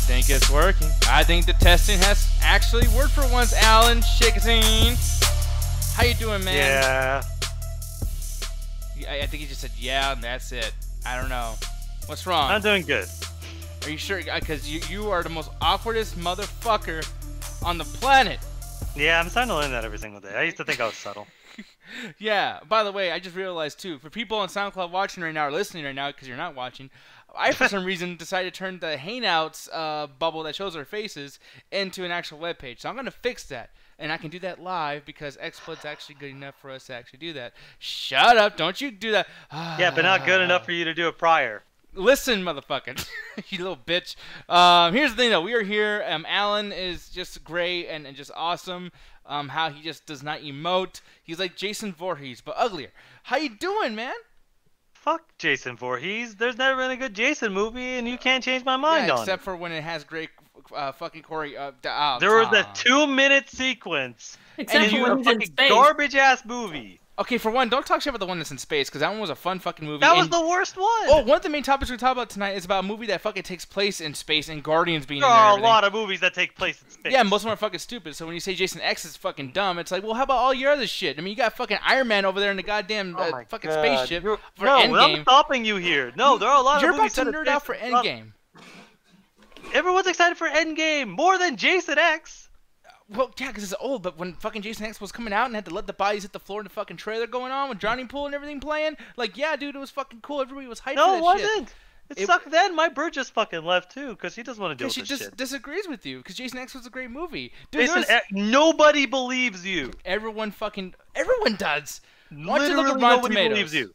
think it's working. I think the testing has actually worked for once, Alan Shikazine. How you doing, man? Yeah. I think he just said yeah, and that's it. I don't know. What's wrong? I'm doing good. Are you sure? Because you are the most awkwardest motherfucker on the planet. Yeah, I'm starting to learn that every single day. I used to think I was subtle. Yeah. By the way, I just realized too, for people on SoundCloud watching right now or listening right now, because you're not watching, I for some reason decided to turn the Hangouts bubble that shows our faces into an actual web page. So I'm gonna fix that, and I can do that live because XSplit's actually good enough for us to actually do that. Shut up! Don't you do that? Yeah, but not good enough for you to do it prior. Listen, motherfucker, you little bitch. Here's the thing, though. We are here. Alan is just great and just awesome. How he just does not emote. He's like Jason Voorhees, but uglier. How you doing, man? Fuck Jason Voorhees. There's never been a good Jason movie, and you can't change my mind on it. Except for when it has great fucking Corey. There was a 2-minute sequence. Except for when he's in space. Garbage-ass movie. Okay, for one, don't talk shit about the one that's in space, because that one was a fun fucking movie. That was the worst one! Oh, one of the main topics we talk about tonight is about a movie that fucking takes place in space and Guardians being in there. There are a lot of movies that take place in space. Yeah, most of them are fucking stupid, so when you say Jason X is fucking dumb, it's like, well, how about all your other shit? I mean, you got fucking Iron Man over there in the goddamn fucking spaceship for Endgame. I'm stopping you here. No, there are a lot of movies You're about to nerd out for Endgame. Everyone's excited for Endgame, more than Jason X. Well, yeah, because it's old, but when fucking Jason X was coming out and had to let the bodies hit the floor in the fucking trailer going on with Johnny Poole and everything playing, like, yeah, dude, it was fucking cool. Everybody was hyped for that shit. No, it wasn't. It sucked then. My bird just fucking left, too, because he doesn't want to deal with this shit. She just disagrees with you, because Jason X was a great movie. Dude, nobody believes you. Everyone does. Literally nobody believes you.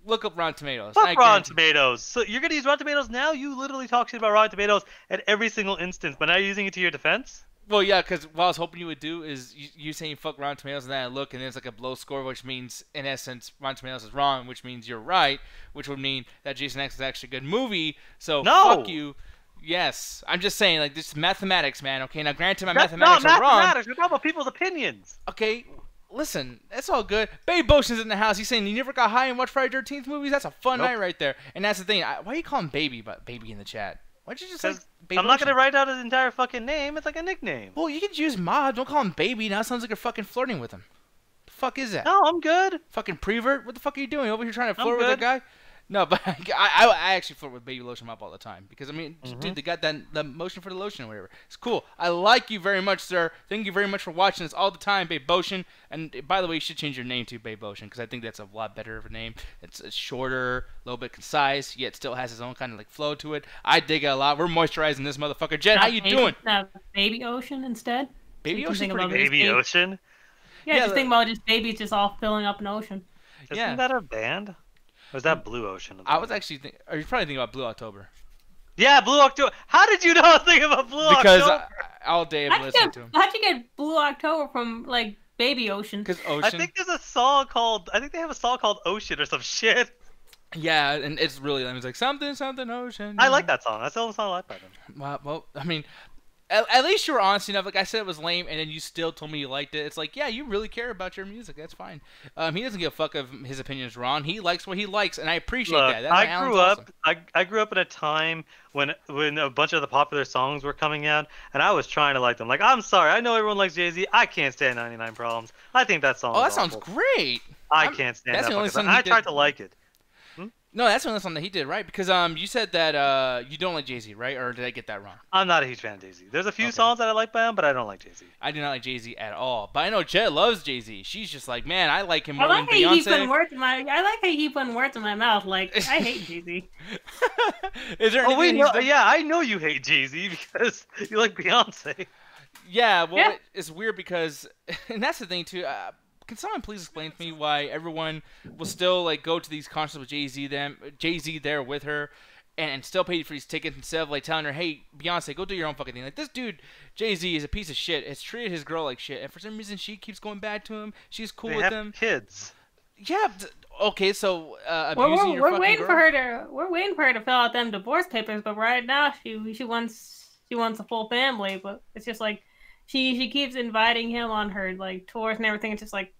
Look up Rotten Tomatoes. Fuck Rotten Tomatoes. So you're going to use Rotten Tomatoes now? You literally talk shit about Rotten Tomatoes at every single instance, but now you're using it to your defense? Well, yeah, because what I was hoping you would do is you saying fuck Rotten Tomatoes, and then I look, and there's like a low score, which means, in essence, Rotten Tomatoes is wrong, which means you're right, which would mean that Jason X is actually a good movie, so fuck you. Yes, I'm just saying, like, this is mathematics, man, okay? Now, granted, my mathematics are wrong. Mathematics. We're talking about people's opinions. Okay, listen, that's all good. Babe Ocean's in the house. He's saying you never got high and watched Friday the 13th movies? That's a fun night right there. And that's the thing. Why are you calling Baby in the chat? Why'd you just say Baby I'm not going to write out his entire fucking name. It's like a nickname. Well, you could use Ma. Don't call him Baby. Now it sounds like you're fucking flirting with him. The fuck is that? No, I'm good. Fucking prevert? What the fuck are you doing? Over here trying to flirt with that guy? No, but I actually flirt with Baby Lotion Mop all the time. Because, I mean, dude, they got the motion for the lotion or whatever. It's cool. I like you very much, sir. Thank you very much for watching us all the time, Babe Ocean. And, by the way, you should change your name to Babe Ocean. Because I think that's a lot better of a name. It's shorter, a little bit concise, yet still has its own kind of, like, flow to it. I dig it a lot. We're moisturizing this motherfucker. Jen, how you doing? Baby Ocean instead? Baby Ocean? Baby Ocean? Yeah, just think about just babies just all filling up an ocean. Isn't that a band? Or was that Blue Ocean? I was actually are you probably thinking about Blue October? Yeah, Blue October. How did you know I was thinking about Blue October? Because all day I've been listening to him. How'd you get Blue October from, like, Baby Ocean? Because Ocean. I think there's a song called, they have a song called Ocean or some shit. Yeah, and it's really, it's like, something, something, ocean. I like that song. That's the only song I like by them. Well, I mean, at least you were honest enough. Like I said, it was lame, and then you still told me you liked it. It's like, yeah, you really care about your music. That's fine. He doesn't give a fuck if his opinion is wrong. He likes what he likes, and I appreciate that. That's I grew up in a time when a bunch of the popular songs were coming out, and I was trying to like them. Like, I'm sorry, I know everyone likes Jay-Z. I can't stand 99 Problems. I think that song. Oh, that sounds great. I can't stand that. I tried to like it. No, that's the only song that he did, right? Because you said that you don't like Jay-Z, right? Or did I get that wrong? I'm not a huge fan of Jay-Z. There's a few songs that I like by him, but I don't like Jay-Z. I do not like Jay-Z at all. But I know Jet loves Jay-Z. She's just like, man, I like him more than Beyonce. I like how you keep putting words in my mouth. Like, I hate Jay-Z. Is there yeah, I know you hate Jay-Z because you like Beyonce. Yeah, well, it's weird because, and that's the thing too. Can someone please explain to me why everyone will still like go to these concerts with Jay-Z there with her, and still pay for these tickets instead of like telling her, hey, Beyonce, go do your own fucking thing. Like, this dude, Jay-Z, is a piece of shit. Has treated his girl like shit, and for some reason she keeps going back to him. She's cool with him. Kids. Yeah. Okay, so abusing your fucking girl? We're waiting for her to fill out them divorce papers, but right now she wants a full family. But it's just like she keeps inviting him on her like tours and everything. It's just like,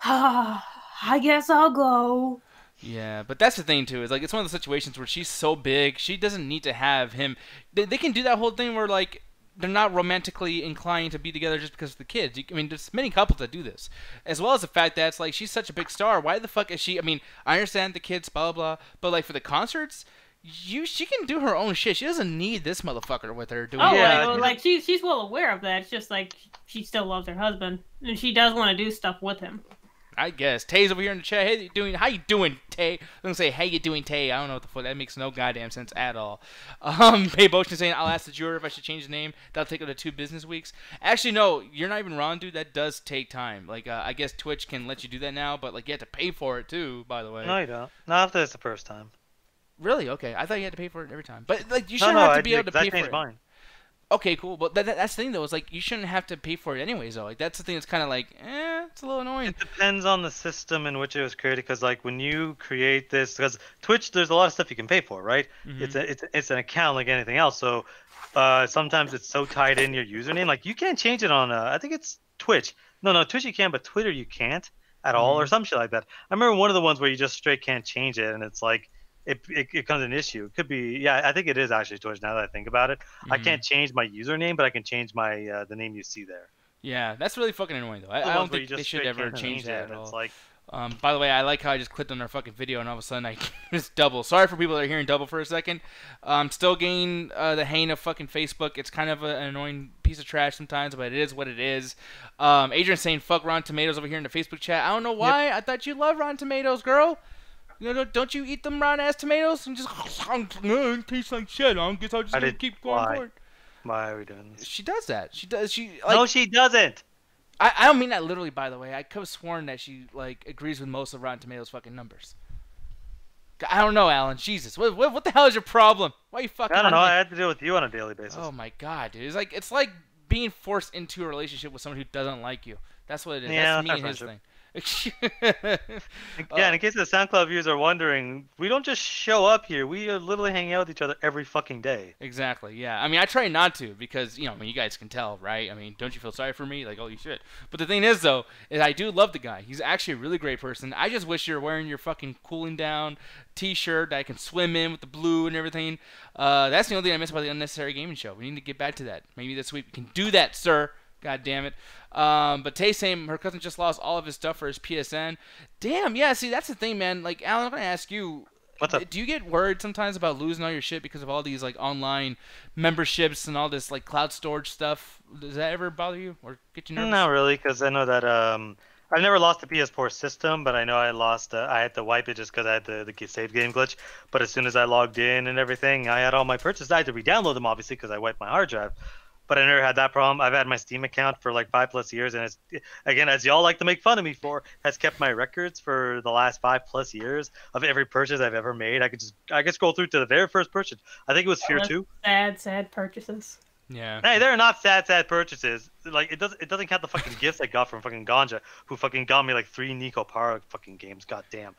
I guess I'll go. Yeah, but that's the thing too. Is like it's one of the situations where she's so big, she doesn't need to have him. They can do that whole thing where like they're not romantically inclined to be together just because of the kids. I mean, there's many couples that do this, as well as the fact that it's like she's such a big star. Why the fuck is she? I mean, I understand the kids, blah blah, blah, but like for the concerts, she can do her own shit. She doesn't need this motherfucker with her doing. Oh, Yeah, like she's well aware of that. It's just like she still loves her husband, and she does want to do stuff with him. I guess Tay's over here in the chat. Hey, how you doing, Tay? I'm gonna say, how you doing, Tay? I don't know what the fuck. That makes no goddamn sense at all. Babe Ocean saying, I'll ask the juror if I should change the name. That'll take up to 2 business weeks. Actually, no, you're not even wrong, dude. That does take time. Like, I guess Twitch can let you do that now, but like you have to pay for it too. By the way. No, you don't. Not if it's the first time. Really? Okay. I thought you had to pay for it every time. But like, you shouldn't have to be able to pay for it. Mine. Okay, cool. But that's the thing, though. Is like you shouldn't have to pay for it anyways, though. Like that's the thing that's kind of like, it's a little annoying. It depends on the system in which it was created, because like when you create this, because Twitch, there's a lot of stuff you can pay for, right? Mm-hmm. It's an account like anything else. So sometimes it's so tied in your username, like you can't change it on. I think it's Twitch. No, Twitch you can, but Twitter you can't at all, or some shit like that. I remember one of the ones where you just straight can't change it, and it's like. It becomes an issue. It could be, yeah. I think it is actually Twitch. Now that I think about it, I can't change my username, but I can change my the name you see there. Yeah, that's really fucking annoying though. I don't think they should ever change that at all. It's like, by the way, I like how I just clicked on our fucking video and all of a sudden I just double. Sorry for people that are hearing double for a second. Still getting the hang of fucking Facebook. It's kind of an annoying piece of trash sometimes, but it is what it is. Adrian's saying fuck Rotten Tomatoes over here in the Facebook chat. I don't know why. Yep. I thought you loved Rotten Tomatoes, girl. You know, don't you eat them rotten ass tomatoes and just it tastes like shit? I guess I'll just keep going for it. Why are we doing this? She does that. She does. No, she doesn't. I don't mean that literally, by the way. I could have sworn that she like agrees with most of Rotten Tomatoes fucking numbers. I don't know, Alan. Jesus, what the hell is your problem? Why are you fucking? I don't know. I had to deal with you on a daily basis. Oh my god, dude. It's like being forced into a relationship with someone who doesn't like you. That's what it is. Yeah, that's me and his thing. Again, in case the SoundCloud viewers are wondering, we don't just show up here. We are literally hanging out with each other every fucking day. Exactly, yeah. I mean, I try not to because, I mean, you guys can tell, right? I mean, don't you feel sorry for me? Like, holy shit. But the thing is, though, is I do love the guy. He's actually a really great person. I just wish you were wearing your fucking cooling down t-shirt that I can swim in with the blue and everything. That's the only thing I miss about the Unnecessary Gaming Show. We need to get back to that. Maybe this week we can do that, sir. God damn it. But Tay saying her cousin just lost all of his stuff for his PSN. Damn, yeah, see, that's the thing, man. Like, Alan, I'm going to ask you, what's up? Do you get worried sometimes about losing all your shit because of all these, like, online memberships and all this, like, cloud storage stuff? Does that ever bother you or get you nervous? Not really, because I know that I've never lost the PS4 system, but I know I lost. I had to wipe it just because I had the save game glitch. But as soon as I logged in and everything, I had all my purchases. I had to re-download them, obviously, because I wiped my hard drive. But I never had that problem. I've had my Steam account for like 5+ years, and it's, again, as y'all like to make fun of me for, has kept my records for the last 5+ years of every purchase I've ever made. I could scroll through to the very first purchase. I think it was Fear 2. Sad purchases. Yeah. Hey, they're not sad purchases. Like it doesn't count the fucking gifts I got from fucking Ganja, who fucking got me like 3 Nico Para fucking games. Goddamn.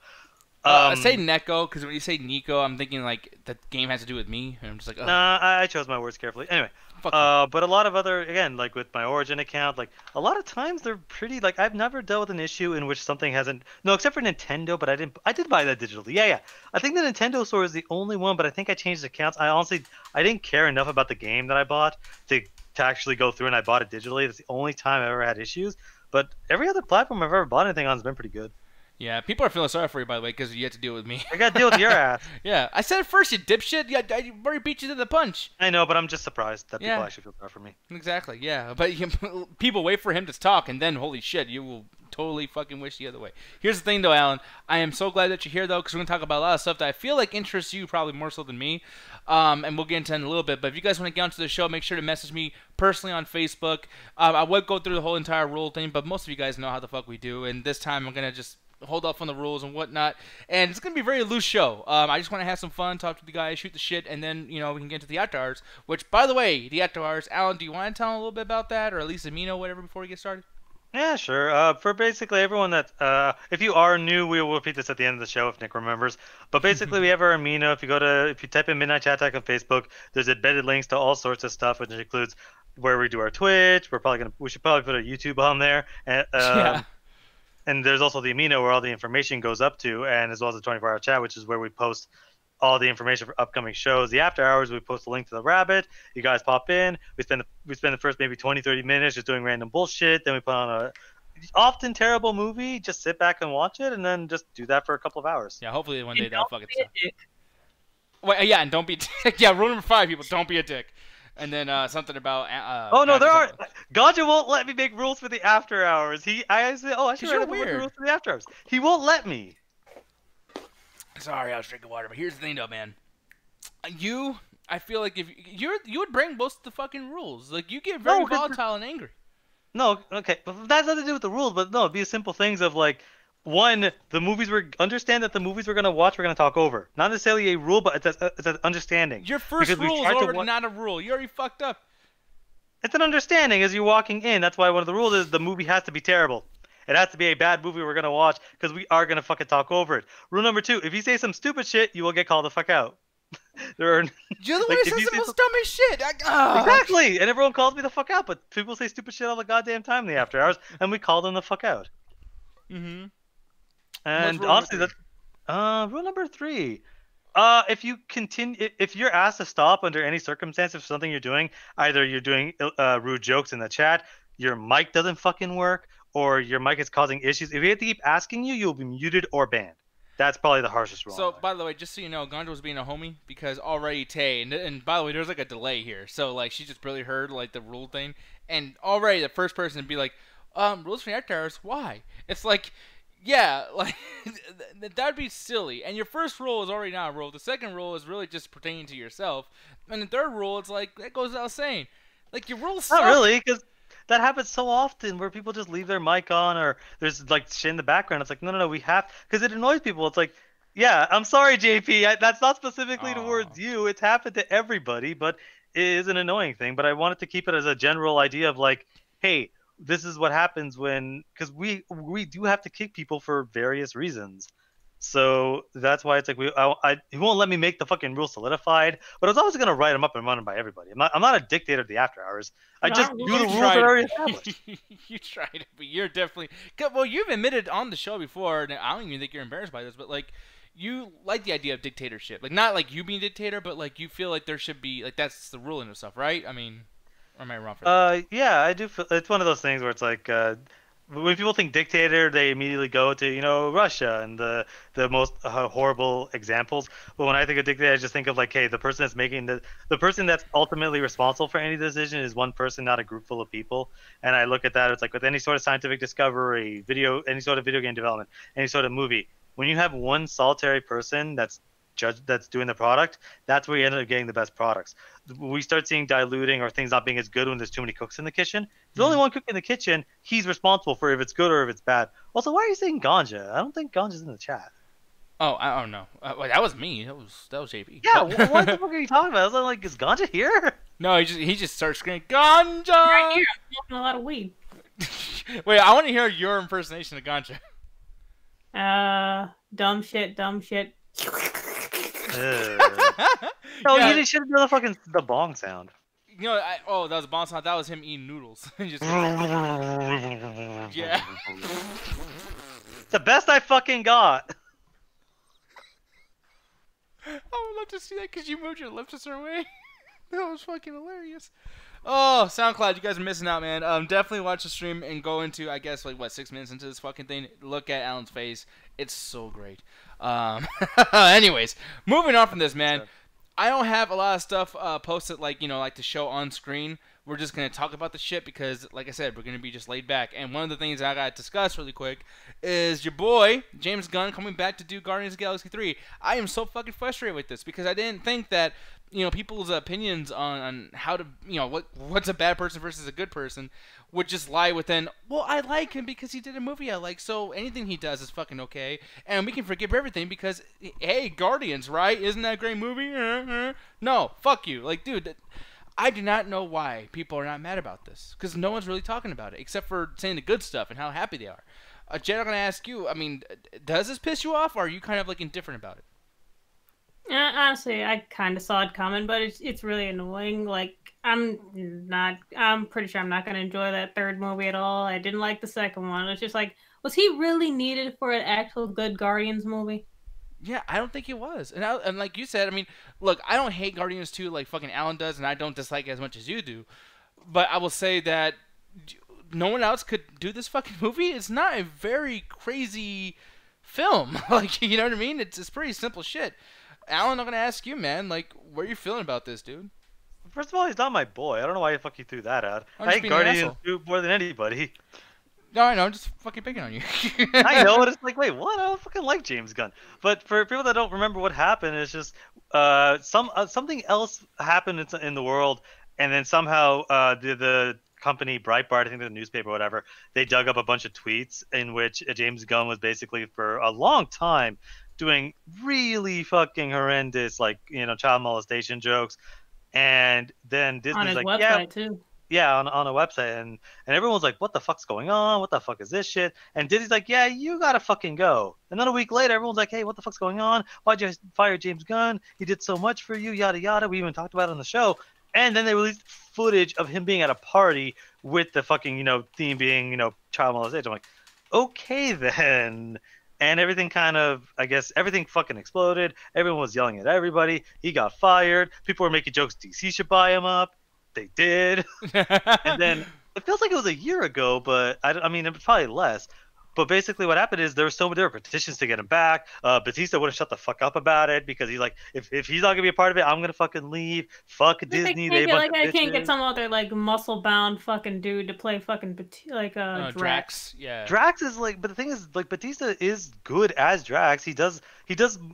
Say Neko, because when you say Nico, I'm thinking like the game has to do with me, and I'm just like, oh. Nah, I chose my words carefully. Anyway, but a lot of other, again, like with my Origin account, like a lot of times they're pretty, like I've never dealt with an issue in which something hasn't, no, except for Nintendo, but I did buy that digitally. Yeah. I think the Nintendo store is the only one, but I think I changed accounts. I didn't care enough about the game that I bought to actually go through, and I bought it digitally. That's the only time I ever had issues. But every other platform I've ever bought anything on has been pretty good. Yeah, people are feeling sorry for you, by the way, because you had to deal with me. I got to deal with your ass. Yeah, I said it first, you dipshit. I already beat you to the punch. I know, but I'm just surprised that people actually feel sorry for me. Exactly, yeah. But people wait for him to talk, and then, holy shit, you will totally fucking wish the other way. Here's the thing, though, Alan. I am so glad that you're here, though, because we're going to talk about a lot of stuff that I feel like interests you probably more so than me. And we'll get into it in a little bit. But if you guys want to get onto the show, make sure to message me personally on Facebook. I would go through the whole entire rule thing, but most of you guys know how the fuck we do. And this time I'm going to just hold off on the rules and whatnot, and it's gonna be a very loose show. I just want to have some fun, talk to the guys, shoot the shit, and then we can get into the after hours. Which, by the way, the after hours, Alan, do you want to tell them a little bit about that, or at least Amino, whatever, before we get started? Yeah, sure. For basically everyone that, if you are new, we will repeat this at the end of the show if Nick remembers. But basically, we have our Amino. If you type in Midnight Chat Attack on Facebook, there's embedded links to all sorts of stuff, which includes where we do our Twitch. We should probably put a YouTube on there. And, yeah. and there's also the Amino where all the information goes up to, and as well as the 24-hour chat, which is where we post all the information for upcoming shows. The after hours, we post a link to the Rabbit. You guys pop in. We spend the first maybe 20-30 minutes just doing random bullshit. Then we put on a often terrible movie. Just sit back and watch it, and then just do that for a couple of hours. Yeah, hopefully one day they'll fucking stop. Wait, yeah, and don't be yeah. Rule number 5, people, don't be a dick. And then something about oh no, there are Ganja won't let me make rules for the after hours. I should write rules for the after hours. He won't let me. Sorry, I was drinking water, but here's the thing, though, man. I feel like if you would bring most of the fucking rules. Like, you get very volatile and angry. No, okay, but that has nothing to do with the rules. But no, it'd be simple things of like, one, understand that the movies we're gonna watch, we're gonna talk over. Not necessarily a rule, but it's an understanding. Your first rule is already not a rule. You already fucked up. It's an understanding as you're walking in. That's why one of the rules is the movie has to be terrible. It has to be a bad movie we're gonna watch because we are gonna fucking talk over it. Rule number 2: if you say some stupid shit, you will get called the fuck out. You're the one who says the most dumbest shit. Exactly, and everyone calls me the fuck out, but people say stupid shit all the goddamn time in the after hours, and we call them the fuck out. Mm-hmm. And honestly, that's rule number 3. If you're asked to stop under any circumstance for something you're doing, either you're doing rude jokes in the chat, your mic doesn't fucking work, or your mic is causing issues. If you have to keep asking you'll be muted or banned. That's probably the harshest rule. So, by the way, just so you know, Ganja was being a homie because already Tay, and by the way, there's like a delay here. So, like, she just barely heard, like, the rule thing. And already the first person to be like, rules for the after hours, why? It's like, yeah, like, that'd be silly. And your first rule is already not a rule. The second rule is really just pertaining to yourself. And the third rule, it's like, that goes without saying. Like, your rules suck. Not really, because that happens so often where people just leave their mic on or there's like shit in the background. It's like, no, we have, because it annoys people. It's like, yeah, I'm sorry, JP. That's not specifically towards you. It's happened to everybody, but it is an annoying thing. But I wanted to keep it as a general idea of like, hey, this is what happens because we do have to kick people for various reasons. So that's why it's like he won't let me make the fucking rules solidified, but I was always gonna write them up and run them by everybody. I'm not a dictator of the after hours. I just do the rules that are already established. You tried it, but you're definitely well. You've admitted on the show before, and I don't even think you're embarrassed by this, but like you like the idea of dictatorship, like not like you being dictator, but like you feel like there should be like that's the ruling of stuff, right? I mean, or am I wrong for that? Yeah, I do. It's one of those things where it's like. When people think dictator, they immediately go to Russia and the most horrible examples. But when I think of dictator, I just think of like, hey, the person that's making the person that's ultimately responsible for any decision is one person, not a group full of people. And I look at that, it's like with any sort of scientific discovery, any sort of video game development, any sort of movie, when you have one solitary person that's doing the product, that's where you end up getting the best products. We start seeing diluting or things not being as good when there's too many cooks in the kitchen. If there's only one cook in the kitchen, he's responsible for if it's good or if it's bad. Also, why are you saying Ganja? I don't think Ganja's in the chat. Oh, I don't know. Wait, that was me. That was JP. Yeah, what the fuck are you talking about? I was like, is Ganja here? No, he just starts screaming, Ganja! Right here, I'm smoking a lot of weed. Wait, I want to hear your impersonation of Ganja. Dumb shit, dumb shit. No, yeah. You should have done the bong sound. You know, that was a bong sound. That was him eating noodles. Just yeah. It's the best I fucking got. I would love to see that because you moved your lips a certain way. That was fucking hilarious. Oh, SoundCloud, you guys are missing out, man. Definitely watch the stream and go into, I guess, like, 6 minutes into this fucking thing. Look at Alan's face. It's so great. Anyways, moving on from this, man. I don't have a lot of stuff posted, like, like to show on screen. We're just going to talk about the shit because, like I said, we're going to be just laid back. And one of the things I got to discuss really quick is your boy, James Gunn, coming back to do Guardians of the Galaxy 3. I am so fucking frustrated with this because I didn't think that, people's opinions on how to, what's a bad person versus a good person would just lie within, well, I like him because he did a movie I like, so anything he does is fucking okay. And we can forgive everything because, hey, Guardians, right? Isn't that a great movie? No, fuck you. Like, dude, I do not know why people are not mad about this because no one's really talking about it except for saying the good stuff and how happy they are. Jed, I'm going to ask you, I mean, does this piss you off or are you kind of like indifferent about it? Honestly, I kind of saw it coming, but it's really annoying. Like, I'm pretty sure I'm not going to enjoy that third movie at all. I didn't like the second one. It's just like, Was he really needed for an actual good Guardians movie? Yeah, I don't think it was. And like you said, I mean, look, I don't hate Guardians 2 like fucking Alan does, and I don't dislike it as much as you do. But I will say that no one else could do this fucking movie. It's not a very crazy film. Like, you know what I mean? It's pretty simple shit. Alan, I'm gonna ask you, man. Like, what are you feeling about this, dude? First of all, he's not my boy. I don't know why the fuck you threw that out. I'm I just hate being an Guardians asshole. 2 more than anybody. No, I know. I'm just fucking picking on you. I know, but it's like, wait, what? I don't fucking like James Gunn. But for people that don't remember what happened, it's just something else happened in the world, and then somehow the company Breitbart, I think the newspaper or whatever, they dug up a bunch of tweets in which James Gunn was basically for a long time doing really fucking horrendous, like, child molestation jokes, and then Disney's On his like, website too. yeah, on a website, and everyone's like, what the fuck's going on? What the fuck is this shit? And Disney's like, yeah, you gotta fucking go. And then a week later, everyone's like, hey, what the fuck's going on? Why'd you fire James Gunn? He did so much for you, yada yada. We even talked about it on the show. And then they released footage of him being at a party with the fucking, theme being, child molestation. I'm like, okay then. And everything kind of, I guess, everything fucking exploded. Everyone was yelling at everybody. He got fired. People were making jokes DC should buy him up. They did. And then it feels like it was a year ago, but I mean, it was probably less. But basically what happened is there were petitions to get him back. Batista wouldn't shut the fuck up about it because he's like, if he's not going to be a part of it, I'm going to fucking leave. Fuck Disney. I can't get some other like muscle bound fucking dude to play fucking Drax. Yeah. Drax is like, but the thing is, like, Batista is good as Drax. He does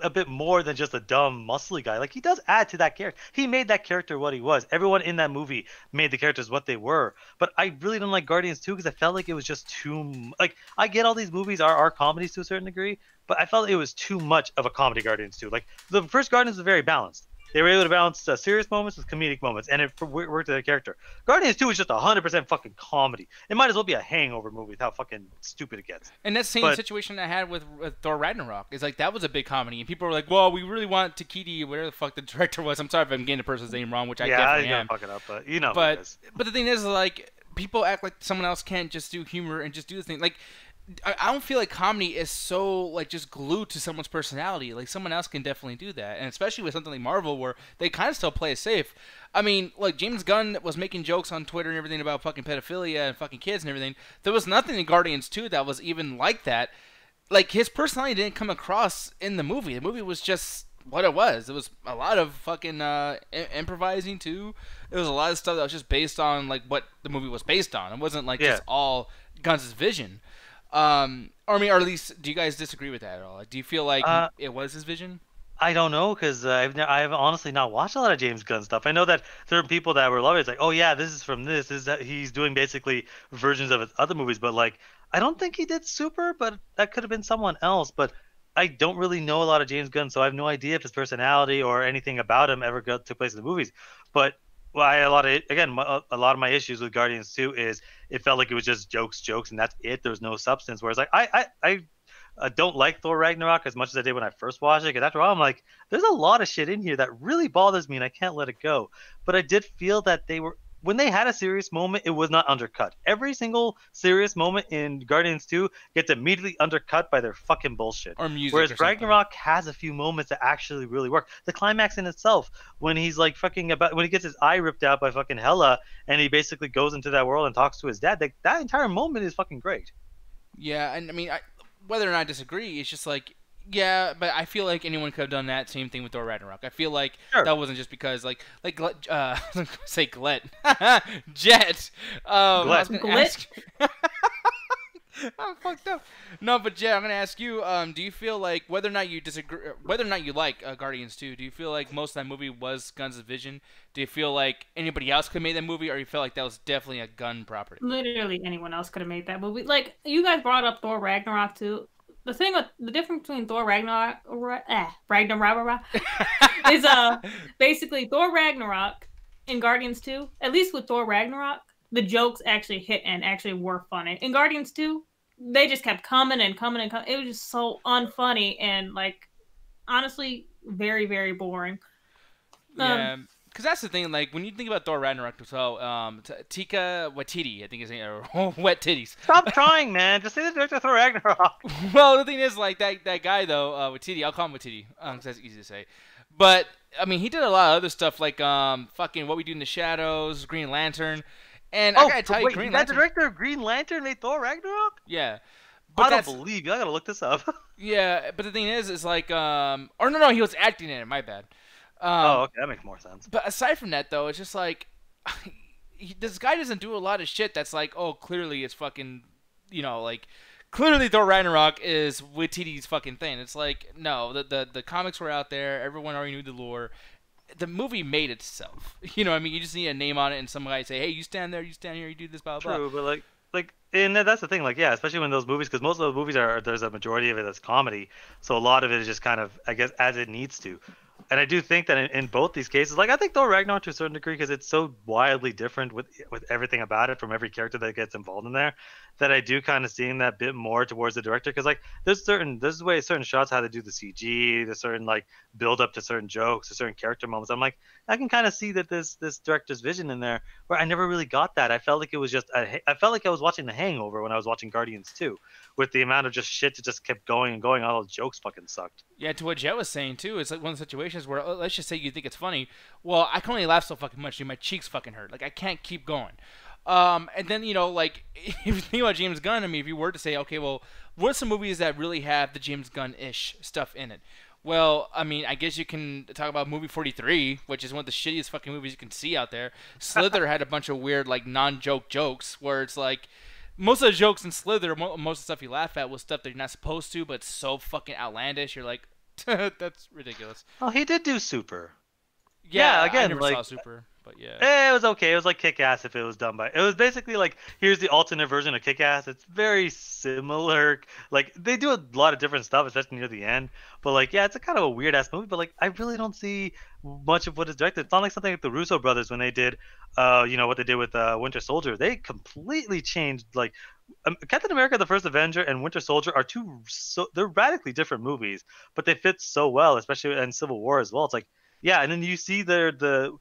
a bit more than just a dumb muscly guy. Like, he does add to that character. He made that character what he was. Everyone in that movie made the characters what they were. But I really don't like Guardians 2 because I felt like it was just too, like, I get all these movies are comedies to a certain degree, but I felt it was too much of a comedy. Guardians 2, like, the first Guardians was very balanced. They were able to balance serious moments with comedic moments, and it worked to their character. Guardians 2 is just 100% fucking comedy. It might as well be a hangover movie with how fucking stupid it gets. And that same situation I had with Thor Ragnarok is like, that was a big comedy, and people were like, well, we really want Takiti, whatever the fuck the director was. I'm sorry if I'm getting the person's name wrong, which I definitely am. Fuck it up, but you know. But the thing is, like, people act like someone else can't just do humor and just do this thing. Like, I don't feel like comedy is so, like, just glued to someone's personality. Like, someone else can definitely do that. And especially with something like Marvel where they kind of still play it safe. I mean, like, James Gunn was making jokes on Twitter and everything about fucking pedophilia and fucking kids and everything. There was nothing in Guardians 2 that was even like that. Like, his personality didn't come across in the movie. The movie was just what it was. It was a lot of fucking improvising, too. It was a lot of stuff that was just based on, like, what the movie was based on. It wasn't, like, just all Gunn's vision. Or I mean, or at least, do you guys disagree with that at all? Do you feel like it was his vision? I don't know, because I've honestly not watched a lot of James Gunn stuff. I know that there are people that were loving it. It's like, oh yeah, this is from this. Is that he's doing basically versions of his other movies, but like, I don't think he did Super, but that could have been someone else. But I don't really know a lot of James Gunn, so I have no idea if his personality or anything about him ever took place in the movies. But a lot of my issues with Guardians 2 is it felt like it was just jokes, and that's it. There was no substance. Whereas, like, I don't like Thor Ragnarok as much as I did when I first watched it. Because after all, I'm like, there's a lot of shit in here that really bothers me, and I can't let it go. But I did feel that when they had a serious moment, it was not undercut. Every single serious moment in Guardians 2 gets immediately undercut by their fucking bullshit. Or music. Whereas Ragnarok has a few moments that actually really work. The climax in itself, when he's like when he gets his eye ripped out by fucking Hela, and he basically goes into that world and talks to his dad, that entire moment is fucking great. Yeah, and I mean, whether or not I disagree, it's just like, yeah, but I feel like anyone could have done that same thing with Thor Ragnarok. I feel like that wasn't just because, like say Glet, Jet. Glet. I'm fucked up. No, but Jet, I'm gonna ask you. Do you feel like whether or not you disagree, whether or not you like Guardians 2, do you feel like most of that movie was Gunn's vision? Do you feel like anybody else could have made that movie, or you feel like that was definitely a Gunn property? Literally anyone else could have made that movie. Like, you guys brought up Thor Ragnarok too. The difference between Thor Ragnarok is basically Thor Ragnarok and Guardians 2. At least with Thor Ragnarok, the jokes actually hit and actually were funny. In Guardians 2, they just kept coming and coming and coming. It was just so unfunny and, like, honestly, very, very boring. Yeah, Because that's the thing, like, when you think about Thor Ragnarok, so, Taika Waititi, I think his name, or Wet Titties. Stop trying, man. Just say the director of Thor Ragnarok. Well, the thing is, like, that guy, though, Waititi, I'll call him Waititi, because that's easy to say. But, I mean, he did a lot of other stuff, like, fucking What We Do in the Shadows, Green Lantern, and I gotta tell you, Green Lantern... the director of Green Lantern made Thor Ragnarok? Yeah. But I don't believe you. I gotta look this up. Yeah, but the thing is like, or no, he was acting in it, my bad. Okay, that makes more sense. But aside from that, though, it's just like this guy doesn't do a lot of shit that's like, oh, clearly it's fucking, like clearly Thor Ragnarok is Waititi's fucking thing. It's like, no, the comics were out there, everyone already knew the lore. The movie made itself. You know what I mean? You just need a name on it and some guy say, hey, you stand there, you stand here, you do this, blah blah. True, but and that's the thing, like, yeah, especially when those movies, because most of those movies there's a majority of it that's comedy, so a lot of it is just kind of, I guess, as it needs to. And I do think that in both these cases, like, I think Thor Ragnarok to a certain degree, because it's so wildly different with everything about it from every character that gets involved in there, that I do kind of seeing that bit more towards the director, because, like, there's certain shots how they do the CG, there's certain, like, build up to certain jokes, to certain character moments. I'm like, I can kind of see that this director's vision in there, where I never really got that. I felt like it was just, I felt like I was watching The Hangover when I was watching Guardians 2, with the amount of just shit that just kept going and going. All those jokes fucking sucked. Yeah, to what Jet was saying too, it's like one of the situations where, let's just say you think it's funny. Well, I can only laugh so fucking much, dude. My cheeks fucking hurt. Like, I can't keep going. And then, like, if you think about James Gunn, I mean, if you were to say, okay, well, what are some movies that really have the James Gunn-ish stuff in it? Well, I mean, I guess you can talk about movie 43, which is one of the shittiest fucking movies you can see out there. Slither had a bunch of weird, like, non-joke jokes where it's like, most of the jokes in Slither, most of the stuff you laugh at was stuff that you're not supposed to, but it's so fucking outlandish. You're like, that's ridiculous. Oh, he did do Super. Yeah, again, I never saw Super, but yeah. It was okay. It was like Kick-Ass if it was done by... It was basically like, here's the alternate version of Kick-Ass. It's very similar. Like, they do a lot of different stuff, especially near the end. But, like, yeah, it's a kind of a weird-ass movie. But, like, I really don't see much of what is directed. It's not like something like the Russo brothers when they did, what they did with Winter Soldier. They completely changed, like... Captain America: The First Avenger and Winter Soldier are they're radically different movies, but they fit so well, especially in Civil War as well. It's like, yeah, and then you see the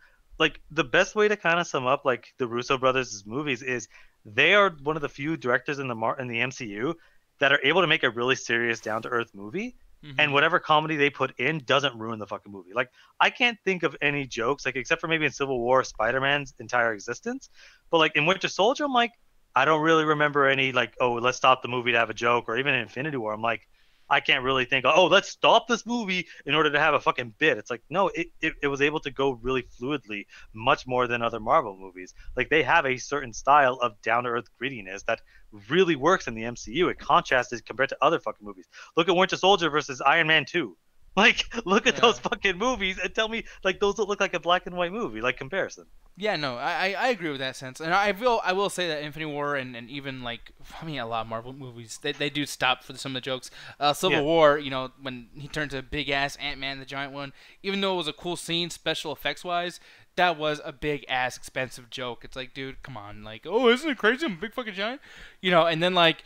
best way to kind of sum up like the Russo brothers' movies is they are one of the few directors in the MCU that are able to make a really serious, down to earth movie, and whatever comedy they put in doesn't ruin the fucking movie. Like, I can't think of any jokes, like, except for maybe in Civil War, Spider-Man's entire existence, but like in Winter Soldier, I'm like, I don't really remember any, like, oh, let's stop the movie to have a joke, or even in Infinity War, I'm like, I can't really think, oh, let's stop this movie in order to have a fucking bit. It's like, no, it was able to go really fluidly, much more than other Marvel movies. Like, they have a certain style of down-to-earth grittiness that really works in the MCU. It contrasted compared to other fucking movies. Look at Winter Soldier versus Iron Man 2. Like, look at those fucking movies and tell me, like, those don't look like a black and white movie, like, comparison. Yeah, no, I agree with that sense. And I will say that Infinity War and even, like, I mean, a lot of Marvel movies, they do stop for some of the jokes. Civil War, when he turned to big-ass Ant-Man, the giant one, even though it was a cool scene, special effects-wise, that was a big-ass expensive joke. It's like, dude, come on. Like, oh, isn't it crazy? I'm a big fucking giant. And then, like...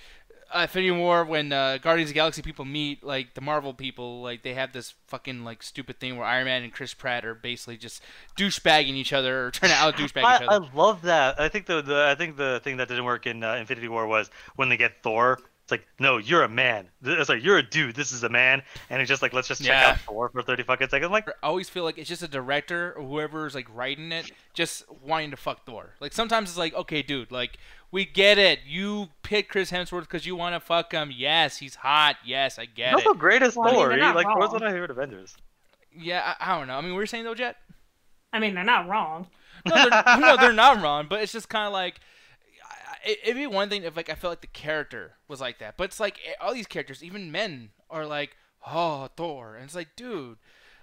Infinity War, when Guardians of the Galaxy people meet, like, the Marvel people, like, they have this fucking, like, stupid thing where Iron Man and Chris Pratt are basically just douchebagging each other, or trying to out-douchebag each other. I love that. I think the thing that didn't work in Infinity War was when they get Thor. It's like, no, you're a man. It's like, you're a dude. This is a man. And it's just like, let's just check out Thor for 30 fucking seconds. Like, I always feel like it's just a director or whoever's, like, writing it just wanting to fuck Thor. Like, sometimes it's like, okay, dude, like, we get it. You pick Chris Hemsworth because you want to fuck him. Yes, he's hot. Yes, I get it. Not the greatest Thor. Like, Thor's one of my favorite Avengers. Yeah, I don't know. I mean, what were you saying, though, Jet? I mean, they're not wrong. No, they're not wrong, but it's just kind of like... It'd be one thing if, like, I felt like the character was like that. But it's like, all these characters, even men, are like, oh, Thor. And it's like, dude,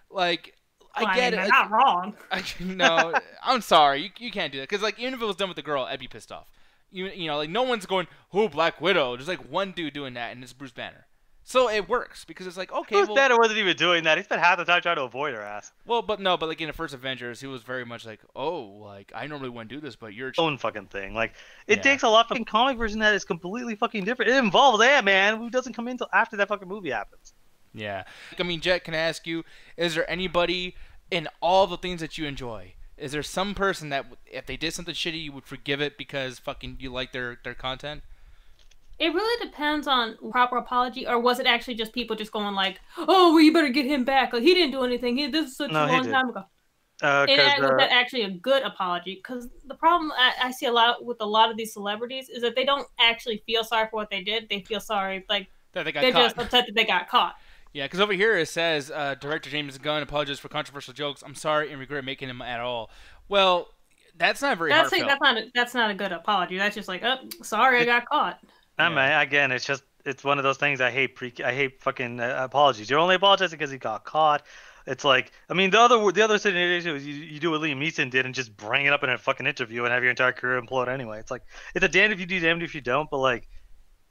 like, I get it. They're not wrong. No, I'm sorry. You can't do that. Because, like, even if it was done with a girl, I'd be pissed off. Like, no one's going, oh, Black Widow. There's, like, one dude doing that, and it's Bruce Banner. So it works, because it's like, okay, Bruce Banner wasn't even doing that. He spent half the time trying to avoid her ass. Well, but like in the first Avengers, he was very much like, oh, like, I normally wouldn't do this, but you're... own fucking thing. Like, it takes a lot from comic version that is completely fucking different. It involves Ant-Man, who doesn't come in until after that fucking movie happens. Yeah. I mean, Jet, can I ask you, is there anybody in all the things that you enjoy, Is there some person that if they did something shitty, you would forgive it because fucking you like their content? It really depends on proper apology, or was it actually just people just going like, "Oh, well, you better get him back. Like, he didn't do anything. This is such a long time ago." Was that actually a good apology? Because the problem I see a lot with a lot of these celebrities is that they don't actually feel sorry for what they did. They feel sorry, like that they're just upset that they got caught. Yeah, because over here it says, Director James Gunn apologizes for controversial jokes. I'm sorry and regret making them at all. Well, that's not very heartfelt. That's not a good apology. That's just like, oh, sorry, I got caught. Again, it's one of those things I hate fucking apologies. You're only apologizing because he got caught. It's like, I mean, the other situation is you do what Liam Neeson did and just bring it up in a fucking interview and have your entire career implode anyway. It's like, it's a damned if you do, damned if you don't. But like,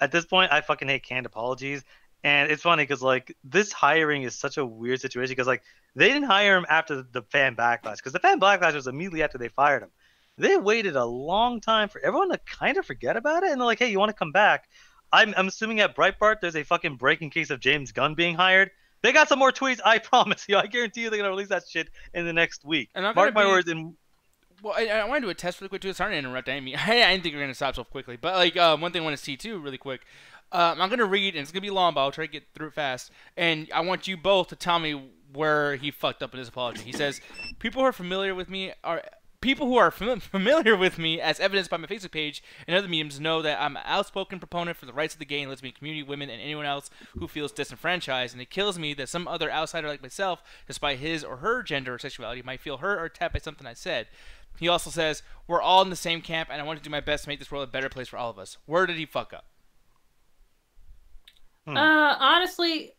at this point, I fucking hate canned apologies. And it's funny because like this hiring is such a weird situation because like they didn't hire him after the fan backlash, because the fan backlash was immediately after they fired him. They waited a long time for everyone to kind of forget about it, and they're like, hey, you want to come back? I'm assuming at Breitbart there's a fucking breaking case of James Gunn being hired. They got some more tweets, I promise you. I guarantee you they're gonna release that shit in the next week. And mark my words. Well, I want to do a test really quick too. Sorry to interrupt, Amy. I didn't think you were gonna stop so quickly, but like one thing I want to see too, really quick. I'm going to read, and it's going to be long, but I'll try to get through it fast. And I want you both to tell me where he fucked up in his apology. He says, people who are familiar with me as evidenced by my Facebook page and other mediums know that I'm an outspoken proponent for the rights of the gay and lesbian community, women, and anyone else who feels disenfranchised. And it kills me that some other outsider like myself, despite his or her gender or sexuality, might feel hurt or attacked by something I said. He also says, we're all in the same camp, and I want to do my best to make this world a better place for all of us. Where did he fuck up? Honestly,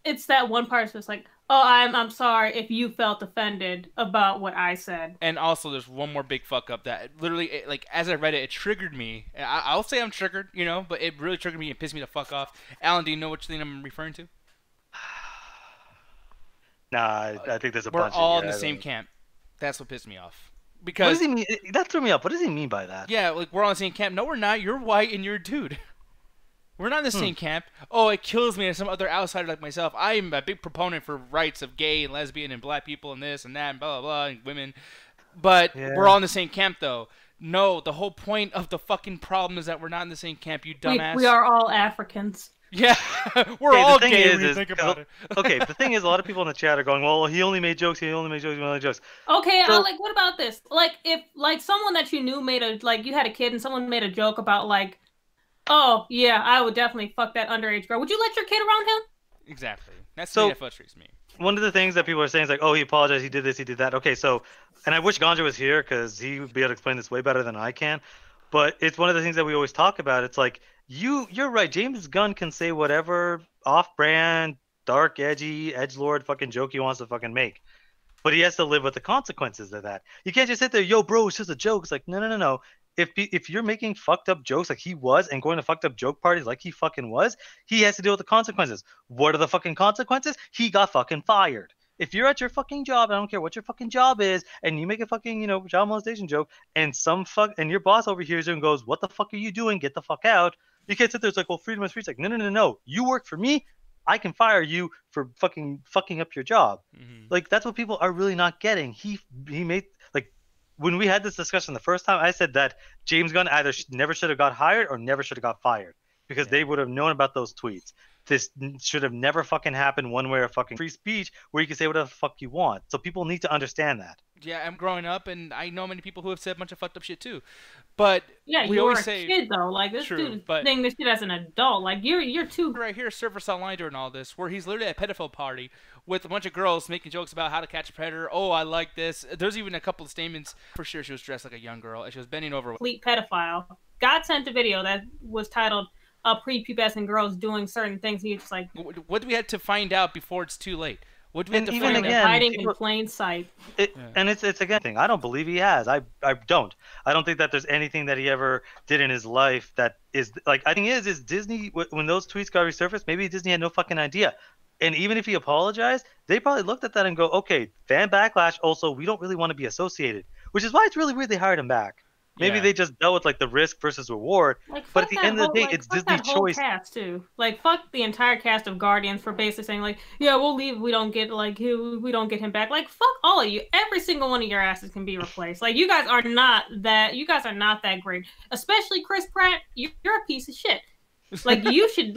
it's that one part that's like, oh, I'm sorry if you felt offended about what I said. And also, there's one more big fuck up that literally, like, as I read it, it triggered me. I'll say I'm triggered, you know, but it really triggered me and pissed me the fuck off. Alan, do you know which thing I'm referring to? Nah, I think there's a bunch. We're all in the same camp. That's what pissed me off. Because what does he mean? That threw me off. What does he mean by that? Yeah, like, we're all in the same camp. No, we're not. You're white and you're a dude. We're not in the same camp. Oh, it kills me as some other outsider like myself. I am a big proponent for rights of gay and lesbian and black people and this and that and blah, blah, blah, and women. But we're all in the same camp, though. No, the whole point of the fucking problem is that we're not in the same camp, you dumbass. We are all Africans. Yeah, we're all gay when you think about it. Okay, the thing is, a lot of people in the chat are going, well, he only made jokes, he only made jokes. Okay, so, like, what about this? Like, if, like, someone that you knew you had a kid and someone made a joke about, like, oh, yeah, I would definitely fuck that underage girl. Would you let your kid around him? Exactly. That's the thing that frustrates me. One of the things that people are saying is like, oh, he apologized, he did this, he did that. Okay, so, and I wish Ganja was here because he would be able to explain this way better than I can. But it's one of the things that we always talk about. It's like, you're right. James Gunn can say whatever off-brand, dark, edgy, edgelord fucking joke he wants to fucking make. But he has to live with the consequences of that. You can't just sit there, yo, bro, it's just a joke. It's like, no. If you're making fucked up jokes like he was and going to fucked up joke parties like he fucking was, he has to deal with the consequences. What are the fucking consequences? He got fucking fired. If you're at your fucking job, I don't care what your fucking job is, and you make a fucking, child molestation joke, and and your boss overhears you and goes, what the fuck are you doing? Get the fuck out. You can't sit there, it's like, well, freedom of speech. Like, no. You work for me. I can fire you for fucking up your job. Mm-hmm. Like, that's what people are really not getting. He made, like, when we had this discussion the first time, I said that James Gunn either never should have got hired or never should have got fired because they would have known about those tweets. This should have never fucking happened one way or fucking free speech where you can say whatever the fuck you want. So people need to understand that. Yeah, I'm growing up and I know many people who have said a bunch of fucked up shit too. But yeah, we always say, kid though. Like this dude saying this shit as an adult. Like you're too right here, Service Online during all this, where he's literally at a pedophile party with a bunch of girls making jokes about how to catch a predator. Oh, I like this. There's even a couple of statements. For sure, she was dressed like a young girl and she was bending over. Complete pedophile. God sent a video that was titled prepubescent girls doing certain things. And you're just like, what do we have to find out before it's too late? What do we have to find out? Hiding in plain sight. And it's again thing. I don't believe he has. I don't. I don't think that there's anything that he ever did in his life that is like. I think is Disney when those tweets got resurfaced. Maybe Disney had no fucking idea. And even if he apologized, they probably looked at that and go, okay, fan backlash. Also, we don't really want to be associated, which is why it's really weird they hired him back. Maybe they just dealt with like the risk versus reward. Like, but at the end of the day, it's Disney's choice. Cast too. Like, fuck the entire cast of Guardians for basically saying like, yeah, we'll leave. We don't get him back. Like, fuck all of you. Every single one of your asses can be replaced. Like, you guys are not that great. Especially Chris Pratt. You're a piece of shit. Like, you should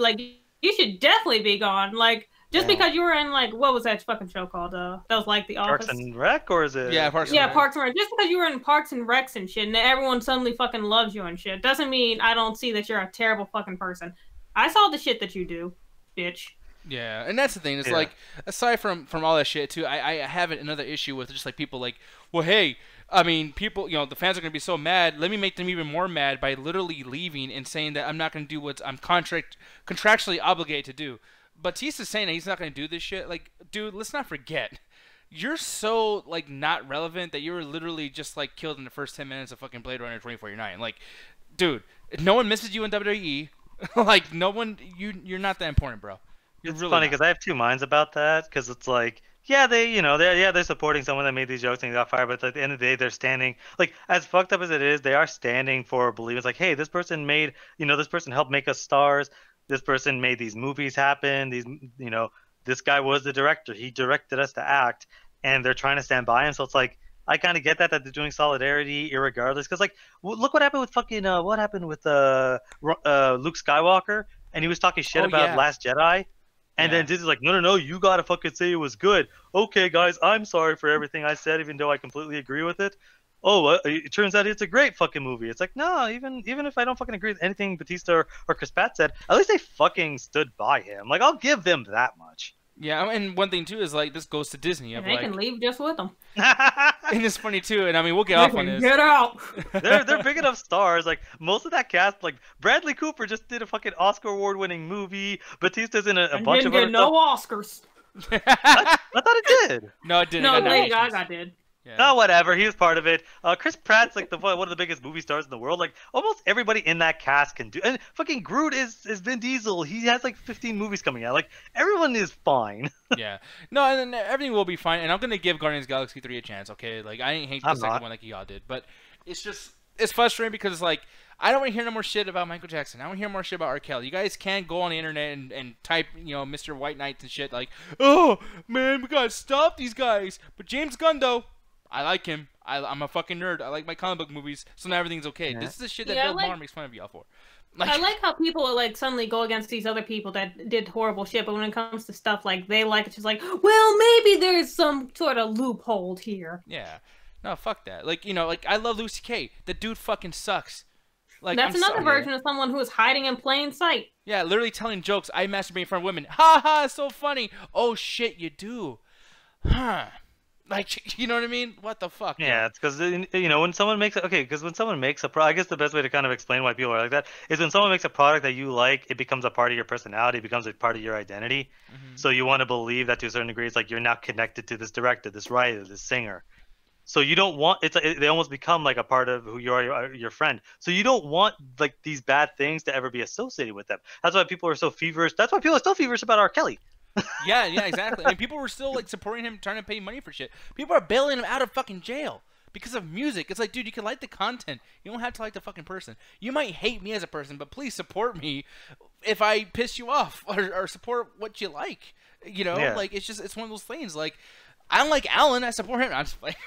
definitely be gone. Like. Just because you were in, like, what was that fucking show called? That was like The Office. Parks and Rec, or is it? Yeah, Parks and Rec. Parks and Rec. Just because you were in Parks and Recs and shit, and everyone suddenly fucking loves you and shit, doesn't mean I don't see that you're a terrible fucking person. I saw the shit that you do, bitch. Yeah, and that's the thing. It's like, aside from all that shit, too, I have another issue with just, like, people like, well, hey, I mean, people, you know, the fans are going to be so mad. Let me make them even more mad by literally leaving and saying that I'm not going to do what I'm contractually obligated to do. Batista's saying that he's not going to do this shit. Like, dude, let's not forget. You're so, like, not relevant that you were literally just, like, killed in the first 10 minutes of fucking Blade Runner 2049. Like, dude, no one misses you in WWE. Like, no one, you're not that important, bro. It's really funny because I have two minds about that, because it's like, yeah, they're supporting someone that made these jokes and got fired, but at the end of the day, they're standing, like, as fucked up as it is, they are standing for believing. It's like, hey, this person this person helped make us stars. This person made these movies happen. This guy was the director. He directed us to act, and they're trying to stand by him. So it's like, I kind of get that they're doing solidarity, irregardless. Because like, look what happened with fucking Luke Skywalker, and he was talking shit about Last Jedi, and then Disney's like, no, you gotta fucking say it was good. Okay, guys, I'm sorry for everything I said, even though I completely agree with it. Oh, it turns out it's a great fucking movie. It's like, no, even if I don't fucking agree with anything Batista or Chris Pratt said, at least they fucking stood by him. Like, I'll give them that much. Yeah, and one thing, too, is, like, this goes to Disney. And they can leave just with them. And it's funny, too, and I mean, we'll get off on this. Get out! They're big enough stars. Like, most of that cast, like, Bradley Cooper just did a fucking Oscar award-winning movie. Batista's in a bunch of other Oscars. I thought it did. No, it didn't. No, Lady Gaga did. Yeah. Oh, whatever. He was part of it. Chris Pratt's like one of the biggest movie stars in the world. Like, almost everybody in that cast can do. And fucking Groot is Vin Diesel. He has like 15 movies coming out. Like, everyone is fine. Yeah. No, and then everything will be fine. And I'm gonna give Guardians of the Galaxy 3 a chance. Okay, like, I ain't hate the second one like y'all did, but it's frustrating because it's like, I don't want to hear no more shit about Michael Jackson. I don't want to hear more shit about R. Kelly. You guys can't go on the internet and type, Mr. White Knight and shit like, oh man, we gotta stop these guys. But James Gunn though, I like him. I'm a fucking nerd. I like my comic book movies, so now everything's okay. Yeah. This is the shit that Bill Maher makes fun of y'all for. Like, I like how people like suddenly go against these other people that did horrible shit, but when it comes to stuff like they like, it's just like, well, maybe there's some sort of loophole here. Yeah. No, fuck that. Like, like, I love Lucy Kay. The dude fucking sucks. Like, that's another version of someone who is hiding in plain sight. Yeah, literally telling jokes. I masturbate in front of women. Ha ha, so funny. Oh shit, you do. Huh. Like, you know what I mean? What the fuck? Yeah, it's because, when someone makes I guess the best way to kind of explain why people are like that is when someone makes a product that you like, it becomes a part of your personality, it becomes a part of your identity. Mm-hmm. So you want to believe that to a certain degree, it's like you're now connected to this director, this writer, this singer. So you don't want, they almost become like a part of who you are, your friend. So you don't want like these bad things to ever be associated with them. That's why people are so feverish. That's why people are still feverish about R. Kelly. Yeah, exactly. I mean, people were still like supporting him, trying to pay money for shit. People are bailing him out of fucking jail because of music. It's like, dude, you can like the content. You don't have to like the fucking person. You might hate me as a person, but please support me if I piss you off or support what you like. Like, it's one of those things. Like, I don't like Alan. I support him. I'm just playing.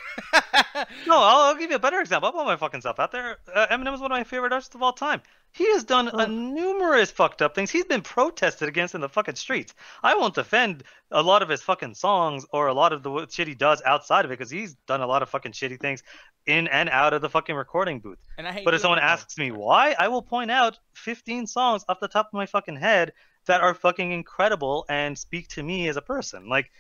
No, I'll give you a better example. I'll put my fucking stuff out there. Eminem is one of my favorite artists of all time. He has done numerous fucked up things. He's been protested against in the fucking streets. I won't defend a lot of his fucking songs or a lot of the shit he does outside of it, because he's done a lot of fucking shitty things in and out of the fucking recording booth. But if someone asks me why, I will point out 15 songs off the top of my fucking head that are fucking incredible and speak to me as a person. Like,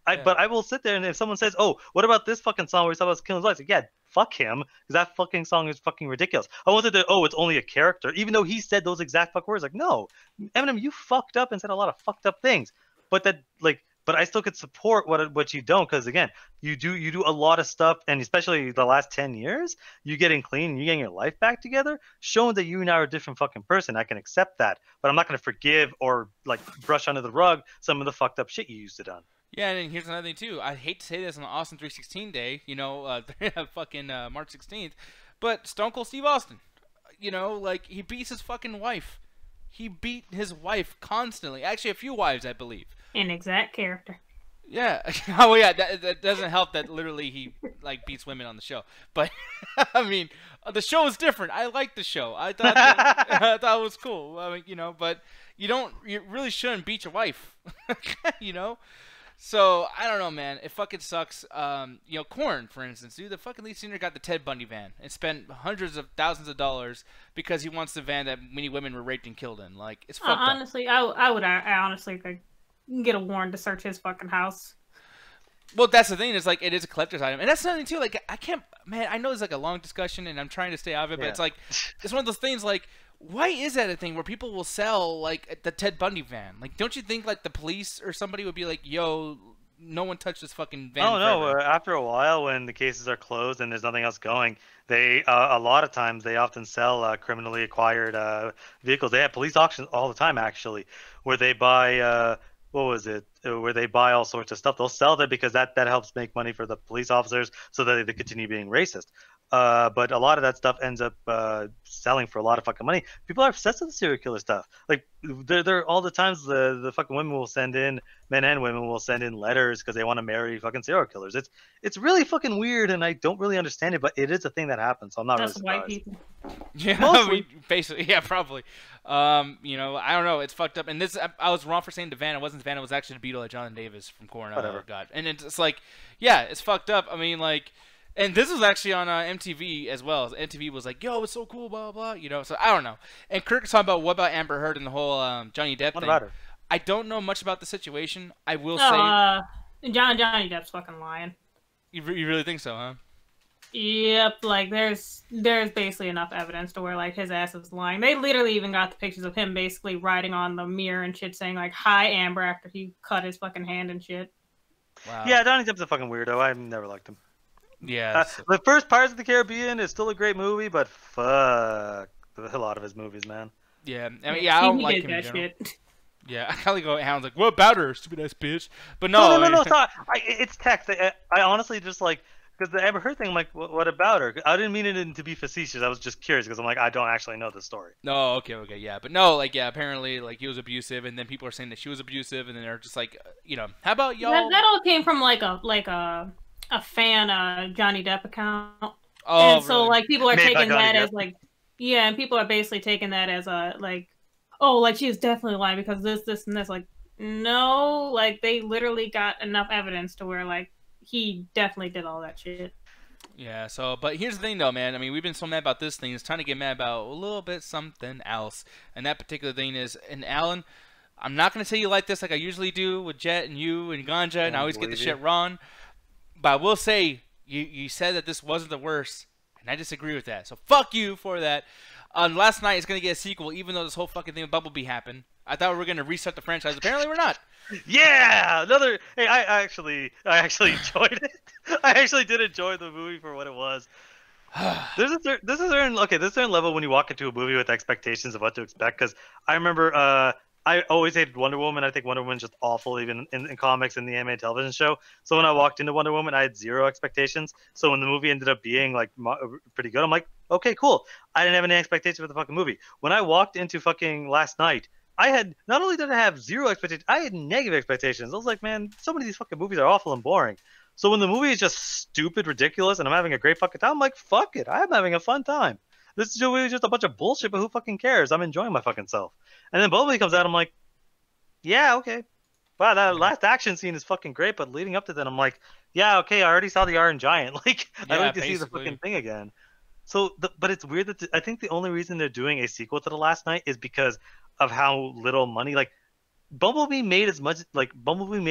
But I will sit there, and if someone says, oh, what about this fucking song where he's talking about killing his life? Like, yeah, fuck him, because that fucking song is fucking ridiculous. I wanted to, it's only a character, even though he said those exact fuck words. Like, no, Eminem, you fucked up and said a lot of fucked up things. But I still could support what you don't, because again, you do a lot of stuff, and especially the last 10 years, you getting clean, you getting your life back together, showing that you now are a different fucking person. I can accept that, but I'm not going to forgive or like brush under the rug some of the fucked up shit you used to done. Yeah, and here's another thing too. I hate to say this on the Austin 316 day, fucking March 16th, But Stone Cold Steve Austin, you know, like, he beats his fucking wife. He beat his wife constantly. Actually, a few wives, I believe. An exact character. Yeah. Oh, yeah. That doesn't help that literally he, like, beats women on the show. But, I mean, the show is different. I like the show. I thought I thought it was cool. I mean, you know, but you really shouldn't beat your wife. You know? So, I don't know, man. It fucking sucks. You know, Korn, for instance, dude, the fucking lead singer got the Ted Bundy van and spent hundreds of thousands of dollars because he wants the van that many women were raped and killed in. Like, it's fucked honestly, up. I honestly think get a warrant to search his fucking house. Well, that's the thing. Is like it is a collector's item, and that's something too. Like I can't, man. I know it's like a long discussion, and I'm trying to stay out of it, but it's like it's one of those things. Like, why is that a thing where people will sell like the Ted Bundy van? Like, don't you think like the police or somebody would be like, "Yo, no one touched this fucking van"? Oh no! After a while, when the cases are closed and there's nothing else going, they a lot of times they often sell criminally acquired vehicles. They have police auctions all the time, actually, where they buy. What was it? Where they buy all sorts of stuff. They'll sell that because that helps make money for the police officers so that they continue being racist. But a lot of that stuff ends up selling for a lot of fucking money. People are obsessed with the serial killer stuff. Like they're all the times the fucking women will send in, men and women will send in letters because they want to marry fucking serial killers. It's really fucking weird, and I don't really understand it, but it is a thing that happens. So I'm not really surprised. White people. Yeah, mostly. Basically, yeah, probably. You know, I don't know. It's fucked up. And this, I was wrong for saying the van. It wasn't the van. It was actually the Beatle that Jonathan Davis from Korn got. And it's like, yeah, it's fucked up. I mean, like. And this was actually on MTV as well. MTV was like, "Yo, it's so cool, blah blah," you know. So I don't know. And Kirk is talking about what about Amber Heard and the whole Johnny Depp thing. What about her? I don't know much about the situation. I will say, Johnny Depp's fucking lying. You really think so, huh? Yep. Like there's basically enough evidence to where like his ass is lying. They literally even got the pictures of him basically writing on the mirror and shit, saying like "Hi Amber" after he cut his fucking hand and shit. Wow. Yeah, Johnny Depp's a fucking weirdo. I've never liked him. Yeah, the first Pirates of the Caribbean is still a great movie, but fuck a lot of his movies, man. Yeah, I mean, I don't like him in general. Yeah, I kind of go. Hound's like, "What about her, stupid ass bitch?" But no, no, it's text. I honestly just like because the Amber Heard thing. I'm like, what about her? I didn't mean it to be facetious. I was just curious because I'm like, I don't actually know the story. No, okay, yeah, but no, like, yeah, apparently, like, he was abusive, and then people are saying that she was abusive, and then they're just like, you know, how about y'all? That all came from like a fan Johnny Depp account. Oh, and so really? like people are taking that as like, yeah, and people are basically taking that as a like, oh, like she is definitely lying because this and this. Like, no, like they literally got enough evidence to where like he definitely did all that shit. Yeah, so, but here's the thing though, man. I mean, we've been so mad about this thing. It's time to get mad about a little bit something else. And that particular thing is, and Alan, I'm not going to say you like this like I usually do with Jet and you and Ganja, and I always get the shit wrong. But I will say, you said that this wasn't the worst, and I disagree with that. So fuck you for that. Last night is going to get a sequel, even though this whole fucking thing with Bumblebee happened. I thought we were going to restart the franchise. Apparently we're not. Yeah! Another... Hey, I actually enjoyed it. I actually did enjoy the movie for what it was. There's a certain level when you walk into a movie with expectations of what to expect, because I remember... I always hated Wonder Woman. I think Wonder Woman's just awful, even in comics and the animated television show. So when I walked into Wonder Woman, I had zero expectations. So when the movie ended up being like pretty good, I'm like, okay, cool. I didn't have any expectations for the fucking movie. When I walked into fucking last night, I had not only did I have zero expectations, I had negative expectations. I was like, man, so many of these fucking movies are awful and boring. So when the movie is just stupid, ridiculous, and I'm having a great fucking time, I'm like, fuck it. I'm having a fun time. This is really just a bunch of bullshit, but who fucking cares? I'm enjoying my fucking self. And then Bumblebee comes out, I'm like, yeah, okay. Wow, that last action scene is fucking great, but leading up to that, I'm like, yeah, okay, I already saw the Iron Giant. Like, yeah, I don't need to see the fucking thing again. So, but it's weird that I think the only reason they're doing a sequel to The Last Night is because of how little money. Like, Bumblebee made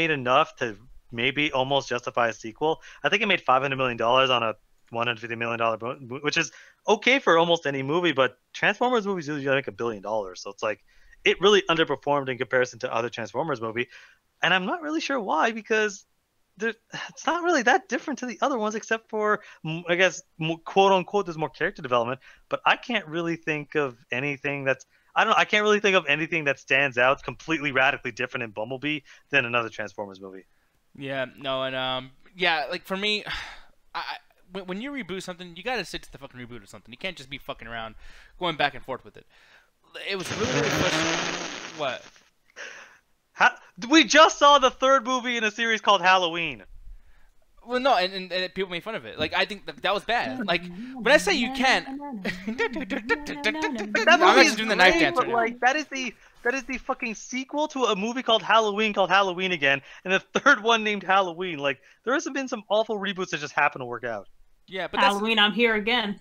enough to maybe almost justify a sequel. I think it made $500 million on a $150 million, which is okay for almost any movie, but Transformers movies usually make $1 billion. So it's like, it really underperformed in comparison to other Transformers movie. And I'm not really sure why, because it's not really that different to the other ones, except for, I guess, quote unquote, there's more character development. But I can't really think of anything I can't really think of anything that stands out completely radically different in Bumblebee than another Transformers movie. Yeah, no, and yeah, like for me, when you reboot something, you gotta stick to the fucking reboot of something. You can't just be fucking around, going back and forth with it. It was really frustrating. What? We just saw the third movie in a series called Halloween. Well, no, and people made fun of it. Like, I think that was bad. Like, when I say you can't, that movie is doing the knife dance right now. Like, that is the fucking sequel to a movie called Halloween Again, and the third one named Halloween. Like, there has been some awful reboots that just happen to work out. Yeah, but Halloween, I'm here again.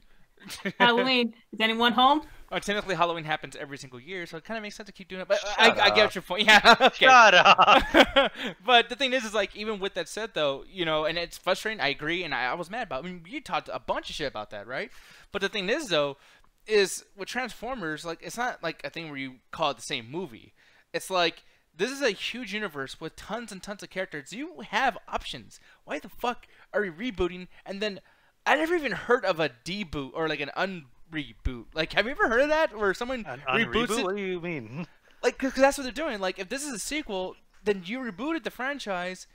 Halloween, is anyone home? Technically, Halloween happens every single year, so it kind of makes sense to keep doing it. But I get your point. Yeah, okay. Shut up. But the thing is like, even with that said, though, you know, and it's frustrating. I agree, and I was mad about it. I mean, you talked a bunch of shit about that, right? But the thing is, though, is with Transformers, like, it's not like a thing where you call it the same movie. It's like, this is a huge universe with tons and tons of characters. You have options. Why the fuck are you rebooting? And then, I never even heard of a deboot or like an reboot. Like, have you ever heard of that? Where someone reboots it? What do you mean? Like, because that's what they're doing. Like, if this is a sequel, then you rebooted the franchise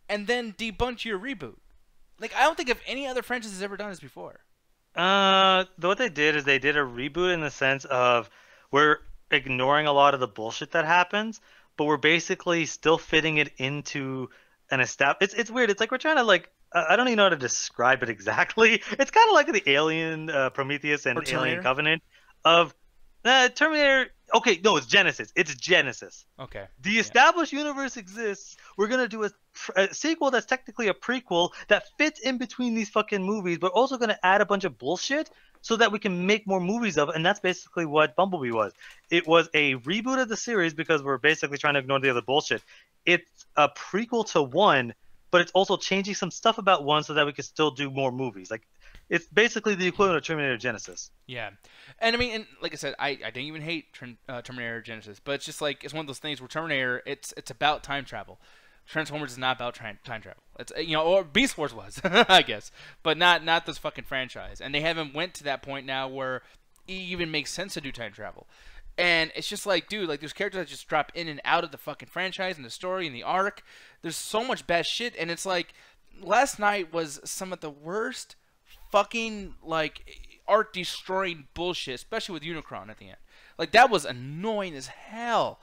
and then debunked your reboot. Like, I don't think if any other franchise has ever done this before. What they did is they did a reboot in the sense of we're ignoring a lot of the bullshit that happens, but we're basically still fitting it into an It's weird. It's like we're trying to, like, I don't even know how to describe it exactly. It's kind of like the Alien, Prometheus, and Alien Covenant of Terminator. Okay, no, it's Genesis. It's Genesis. Okay. The established universe exists. We're going to do a sequel that's technically a prequel that fits in between these fucking movies, but also going to add a bunch of bullshit so that we can make more movies of it. And that's basically what Bumblebee was. It was a reboot of the series because we're basically trying to ignore the other bullshit. It's a prequel to one, but it's also changing some stuff about one so that we can still do more movies. Like, it's basically the equivalent of Terminator Genesis. Yeah. And I mean, and like I said, I didn't even hate Terminator Genesis, but it's just like, it's one of those things where Terminator, it's about time travel. Transformers is not about time travel. It's, you know, or Beast Wars was, I guess, but not this fucking franchise. And they haven't went to that point now where it even makes sense to do time travel. And it's just like, dude, like, there's characters that just drop in and out of the fucking franchise and the story and the arc. There's so much bad shit, and it's like, last night was some of the worst fucking, like, art-destroying bullshit, especially with Unicron at the end. Like, that was annoying as hell.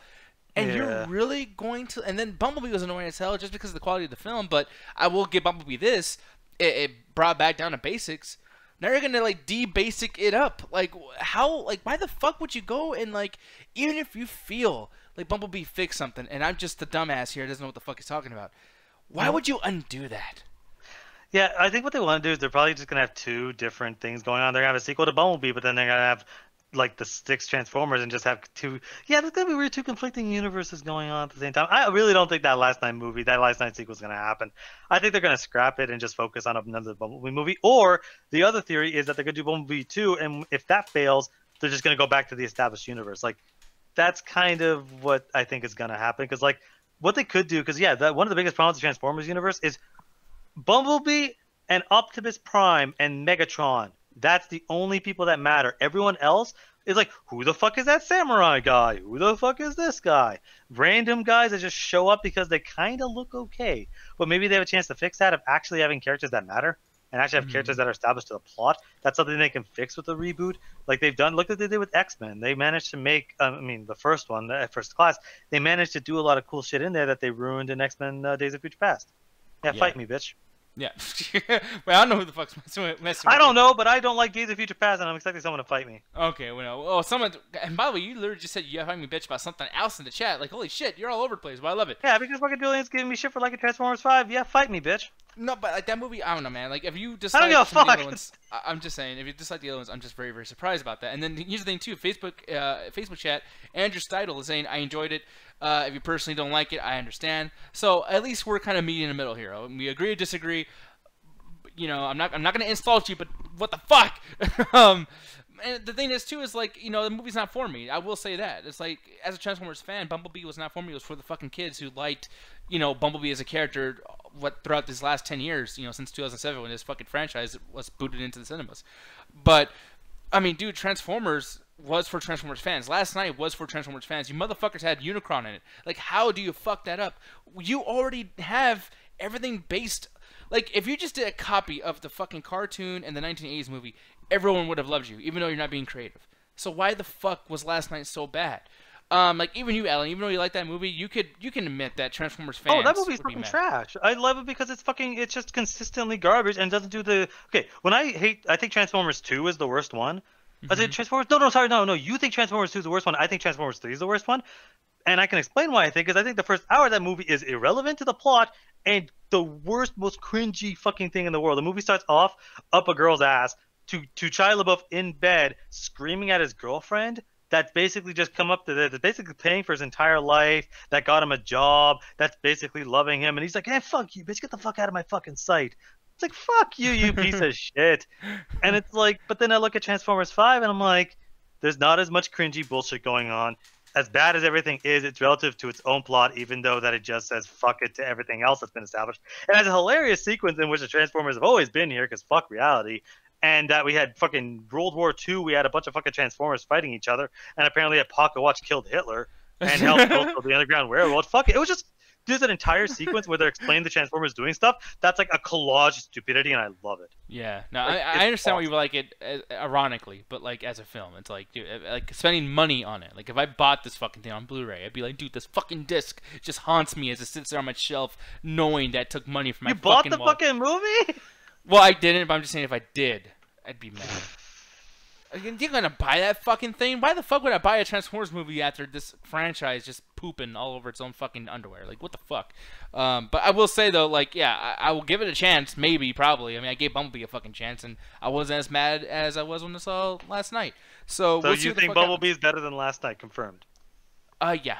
And you're really going to... And then Bumblebee was annoying as hell just because of the quality of the film, but I will give Bumblebee this. It brought back down to basics. Now you're gonna, like, de-basic it up. Like, how... Like, why the fuck would you go and, like... Even if you feel like Bumblebee fixed something, and I'm just the dumbass here that doesn't know what the fuck he's talking about, why would you undo that? Yeah, I think what they want to do is they're probably just going to have two different things going on. They're going to have a sequel to Bumblebee, but then they're going to have, like, the 6 Transformers and just have two... Yeah, there's going to be weird two conflicting universes going on at the same time. I really don't think that Last Night sequel is going to happen. I think they're going to scrap it and just focus on another Bumblebee movie. Or the other theory is that they're going to do Bumblebee 2, and if that fails, they're just going to go back to the established universe. Like, that's kind of what I think is going to happen. Because, like, what they could do... Because, yeah, one of the biggest problems with the Transformers universe is... Bumblebee and Optimus Prime and Megatron. That's the only people that matter. Everyone else is like, who the fuck is that samurai guy? Who the fuck is this guy? Random guys that just show up because they kind of look okay. But maybe they have a chance to fix that of actually having characters that matter and actually have characters that are established to the plot. That's something they can fix with the reboot. Like they've done, look what they did with X-Men. They managed to make, the first one, First Class, they managed to do a lot of cool shit in there that they ruined in X-Men Days of Future Past. Yeah, fight me, bitch. Yeah. Well, I don't know who the fuck's messing with I don't know, but I don't like Days of Future Past, and I'm expecting someone to fight me. Okay, well, someone... And by the way, you literally just said you fight me, bitch, about something else in the chat. Like, holy shit, you're all over the place, but I love it. Yeah, because fucking Julian's giving me shit for liking Transformers 5. Yeah, fight me, bitch. No, but like that movie, I don't know, man. Like, if you dislike I don't give a some of the fuck. other ones, I'm just saying, if you dislike the other ones, I'm just very, very surprised about that. And then here's the thing, too. Facebook chat, Andrew Steidel is saying, I enjoyed it. If you personally don't like it, I understand. So, at least we're kind of meeting in the middle here. We agree or disagree. You know, I'm not gonna insult you, but what the fuck? And the thing is too is like, you know, the movie's not for me. I will say that. It's like, as a Transformers fan, Bumblebee was not for me. It was for the fucking kids who liked, you know, Bumblebee as a character. Throughout these last 10 years, you know, since 2007 when this fucking franchise was booted into the cinemas. But I mean, dude, Transformers was for Transformers fans. Last Night was for Transformers fans. You motherfuckers had Unicron in it. Like, how do you fuck that up? You already have everything based Like, if you just did a copy of the fucking cartoon and the 1980s movie, everyone would have loved you, even though you're not being creative. So why the fuck was Last Night so bad? Like, even you, Alan, even though you like that movie, you can admit that Transformers fans. Oh, that movie's fucking trash. I love it because it's just consistently garbage and doesn't do the. Okay, I think Transformers 2 is the worst one. I said Transformers. No. You think Transformers 2 is the worst one. I think Transformers 3 is the worst one. And I can explain why I think, because I think the first hour of that movie is irrelevant to the plot and the worst, most cringy fucking thing in the world. The movie starts off up a girl's ass to Shia LaBeouf in bed screaming at his girlfriend that's basically just come up to that's basically paying for his entire life, that got him a job, that's basically loving him. And he's like, hey, fuck you, bitch, get the fuck out of my fucking sight. It's like, fuck you, you piece of shit. And it's like, but then I look at Transformers 5 and I'm like, there's not as much cringy bullshit going on. As bad as everything is, it's relative to its own plot, even though that it just says fuck it to everything else that's been established. It has a hilarious sequence in which the Transformers have always been here, because fuck reality. And that we had fucking World War II, we had a bunch of fucking Transformers fighting each other, and apparently Apoca Watch killed Hitler and helped build the Underground Railroad. Fuck it. It was just, there's an entire sequence where they're explaining the Transformers doing stuff. That's like a collage of stupidity, and I love it. Yeah, no, like, I understand why you like it ironically, but like as a film, it's like, dude, like spending money on it. Like if I bought this fucking thing on Blu-ray, I'd be like, dude, this fucking disc just haunts me as it sits there on my shelf, knowing that it took money from my fucking wall. You bought the fucking movie? Well, I didn't, but I'm just saying if I did, I'd be mad. You're gonna buy that fucking thing? Why the fuck would I buy a Transformers movie after this franchise just pooping all over its own fucking underwear? Like, what the fuck? But I will say, though, like, yeah, I will give it a chance, maybe, probably. I mean, I gave Bumblebee a fucking chance, and I wasn't as mad as I was when I saw Last Night. So you think Bumblebee is better than Last Night, confirmed? Yeah.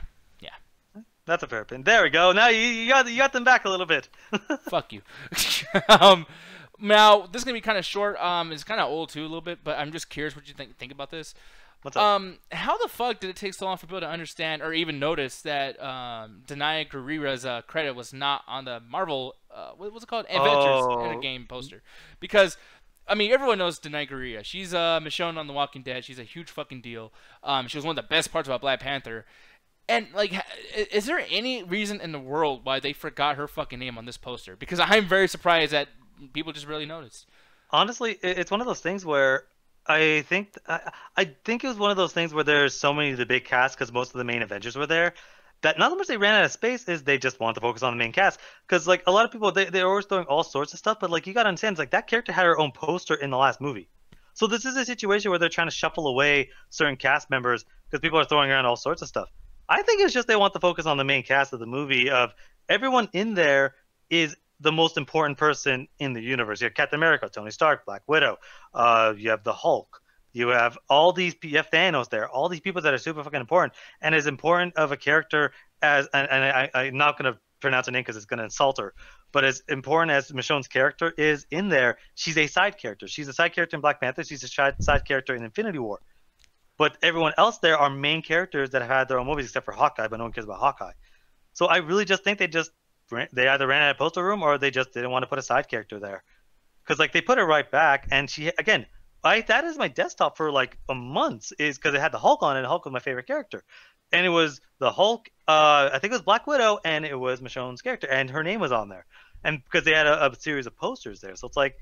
That's a fair opinion. There we go. Now you got them back a little bit. Fuck you. Now, this is going to be kind of short. It's kind of old, too, a little bit, but I'm just curious what you think about this. What's up? How the fuck did it take so long for people to understand or even notice that Danai Gurira's credit was not on the Marvel, what was it called? Avengers Endgame poster? Because, I mean, everyone knows Danai Gurira. She's Michonne on The Walking Dead. She's a huge fucking deal. She was one of the best parts about Black Panther. And, like, is there any reason in the world why they forgot her fucking name on this poster? Because I'm very surprised that people just really noticed. Honestly, it's one of those things where I think it was one of those things where there's so many of the big cast, because most of the main Avengers were there, that not so much they ran out of space is they just wanted to focus on the main cast. Because, like, a lot of people, they're always throwing all sorts of stuff, but, like, you got to understand, it's like that character had her own poster in the last movie. So this is a situation where they're trying to shuffle away certain cast members because people are throwing around all sorts of stuff. I think it's just they want to focus on the main cast of the movie. Of everyone in there is the most important person in the universe. You have Captain America, Tony Stark, Black Widow. You have the Hulk. You have all these. You have Thanos there. All these people that are super fucking important, and as important of a character as. And I'm not gonna pronounce her name because it's gonna insult her. But as important as Michonne's character is in there, she's a side character. She's a side character in Black Panther. She's a side character in Infinity War. But everyone else there are main characters that have had their own movies, except for Hawkeye, but no one cares about Hawkeye. So I really just think they either ran out of poster room or they just didn't want to put a side character there. Because, like, they put her right back, and she, again, that is my desktop for, like, a month, is because it had the Hulk on it, and Hulk was my favorite character. And it was the Hulk, I think it was Black Widow, and it was Michonne's character, and her name was on there. And because they had a series of posters there. So it's like,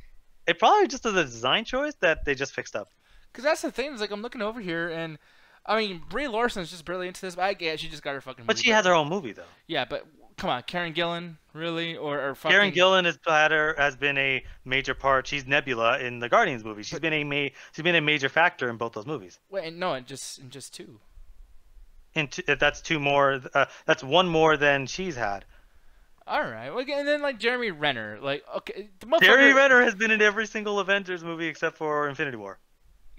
it probably just was a design choice that they just fixed up. Because that's the thing, is like, I'm looking over here, and I mean, Brie Larson's just barely into this, but I guess she just got her fucking movie. But she has her own movie, though. Yeah, but come on, Karen Gillan, really? Or fucking... Karen Gillan has been a major part. She's Nebula in the Guardians movie. She's been a major factor in both those movies. Wait, no, in just two. That's two more. That's one more than she's had. All right, well, and then like Jeremy Renner, like, okay, Jeremy Renner has been in every single Avengers movie except for Infinity War.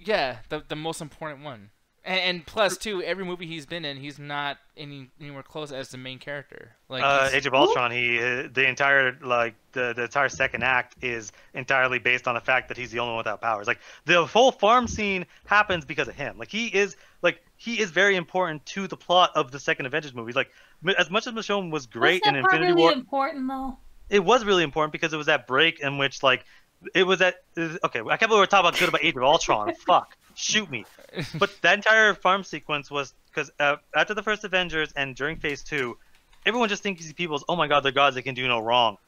Yeah, the most important one. And plus, too, every movie he's been in, he's not anywhere close as the main character. Like Age of Ultron, the entire second act is entirely based on the fact that he's the only one without powers. Like, the whole farm scene happens because of him. Like, he is very important to the plot of the second Avengers movie. Like, as much as Michonne was great in Infinity War, important though. It was really important because it was that break in which, like, it was that. Okay, I can't believe we're talking about good about Age of Ultron. Fuck. Shoot me. But that entire farm sequence was because after the first Avengers and during Phase 2, everyone just thinks these people, oh my god, they're gods, they can do no wrong.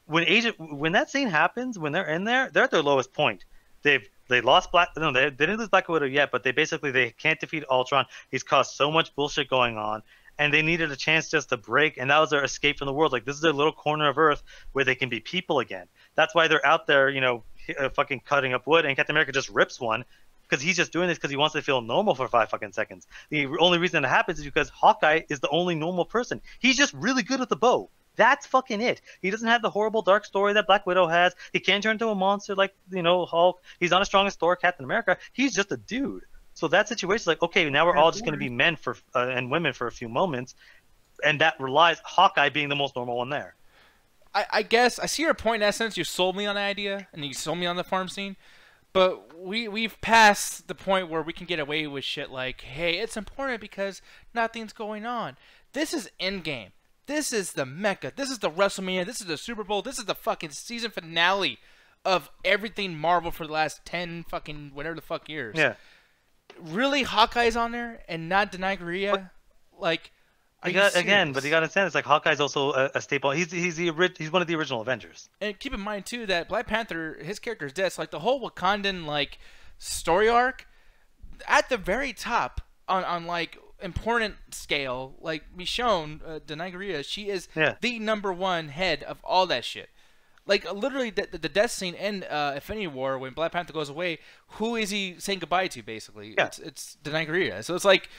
when that scene happens, when they're in there, they're at their lowest point. They lost they didn't lose Black Widow yet, but they can't defeat Ultron. He's caused so much bullshit going on, and they needed a chance just to break, and that was their escape from the world. Like, this is their little corner of Earth where they can be people again. That's why they're out there, fucking cutting up wood, and Captain America just rips one because he's just doing this because he wants to feel normal for 5 fucking seconds. The only reason that happens is because Hawkeye is the only normal person. He's just really good with the bow. That's fucking it. He doesn't have the horrible dark story that Black Widow has. He can't turn into a monster like, Hulk. He's not as strong as Thor, Captain America. He's just a dude. So that situation's like, okay, now we're all just going to be men for and women for a few moments, and that relies Hawkeye being the most normal one there. I guess I see your point in essence. You sold me on the idea, and you sold me on the farm scene. But we've passed the point where we can get away with shit like, hey, it's important because nothing's going on. This is Endgame. This is the Mecca. This is the WrestleMania. This is the Super Bowl. This is the fucking season finale of everything Marvel for the last 10 fucking whatever the fuck years. Yeah. Really, Hawkeye's on there and not Danai Gurira? Like, but you got to understand, it's like Hawkeye's also a staple. He's one of the original Avengers. And keep in mind too that Black Panther, his character is dead. So like the whole Wakandan like story arc, at the very top on like important scale, like Michonne, Danai Gurira, she is the #1 head of all that shit. Like, literally, the death scene in Infinity War, when Black Panther goes away, who is he saying goodbye to, basically? Yeah. It's Danai Gurira. So it's like,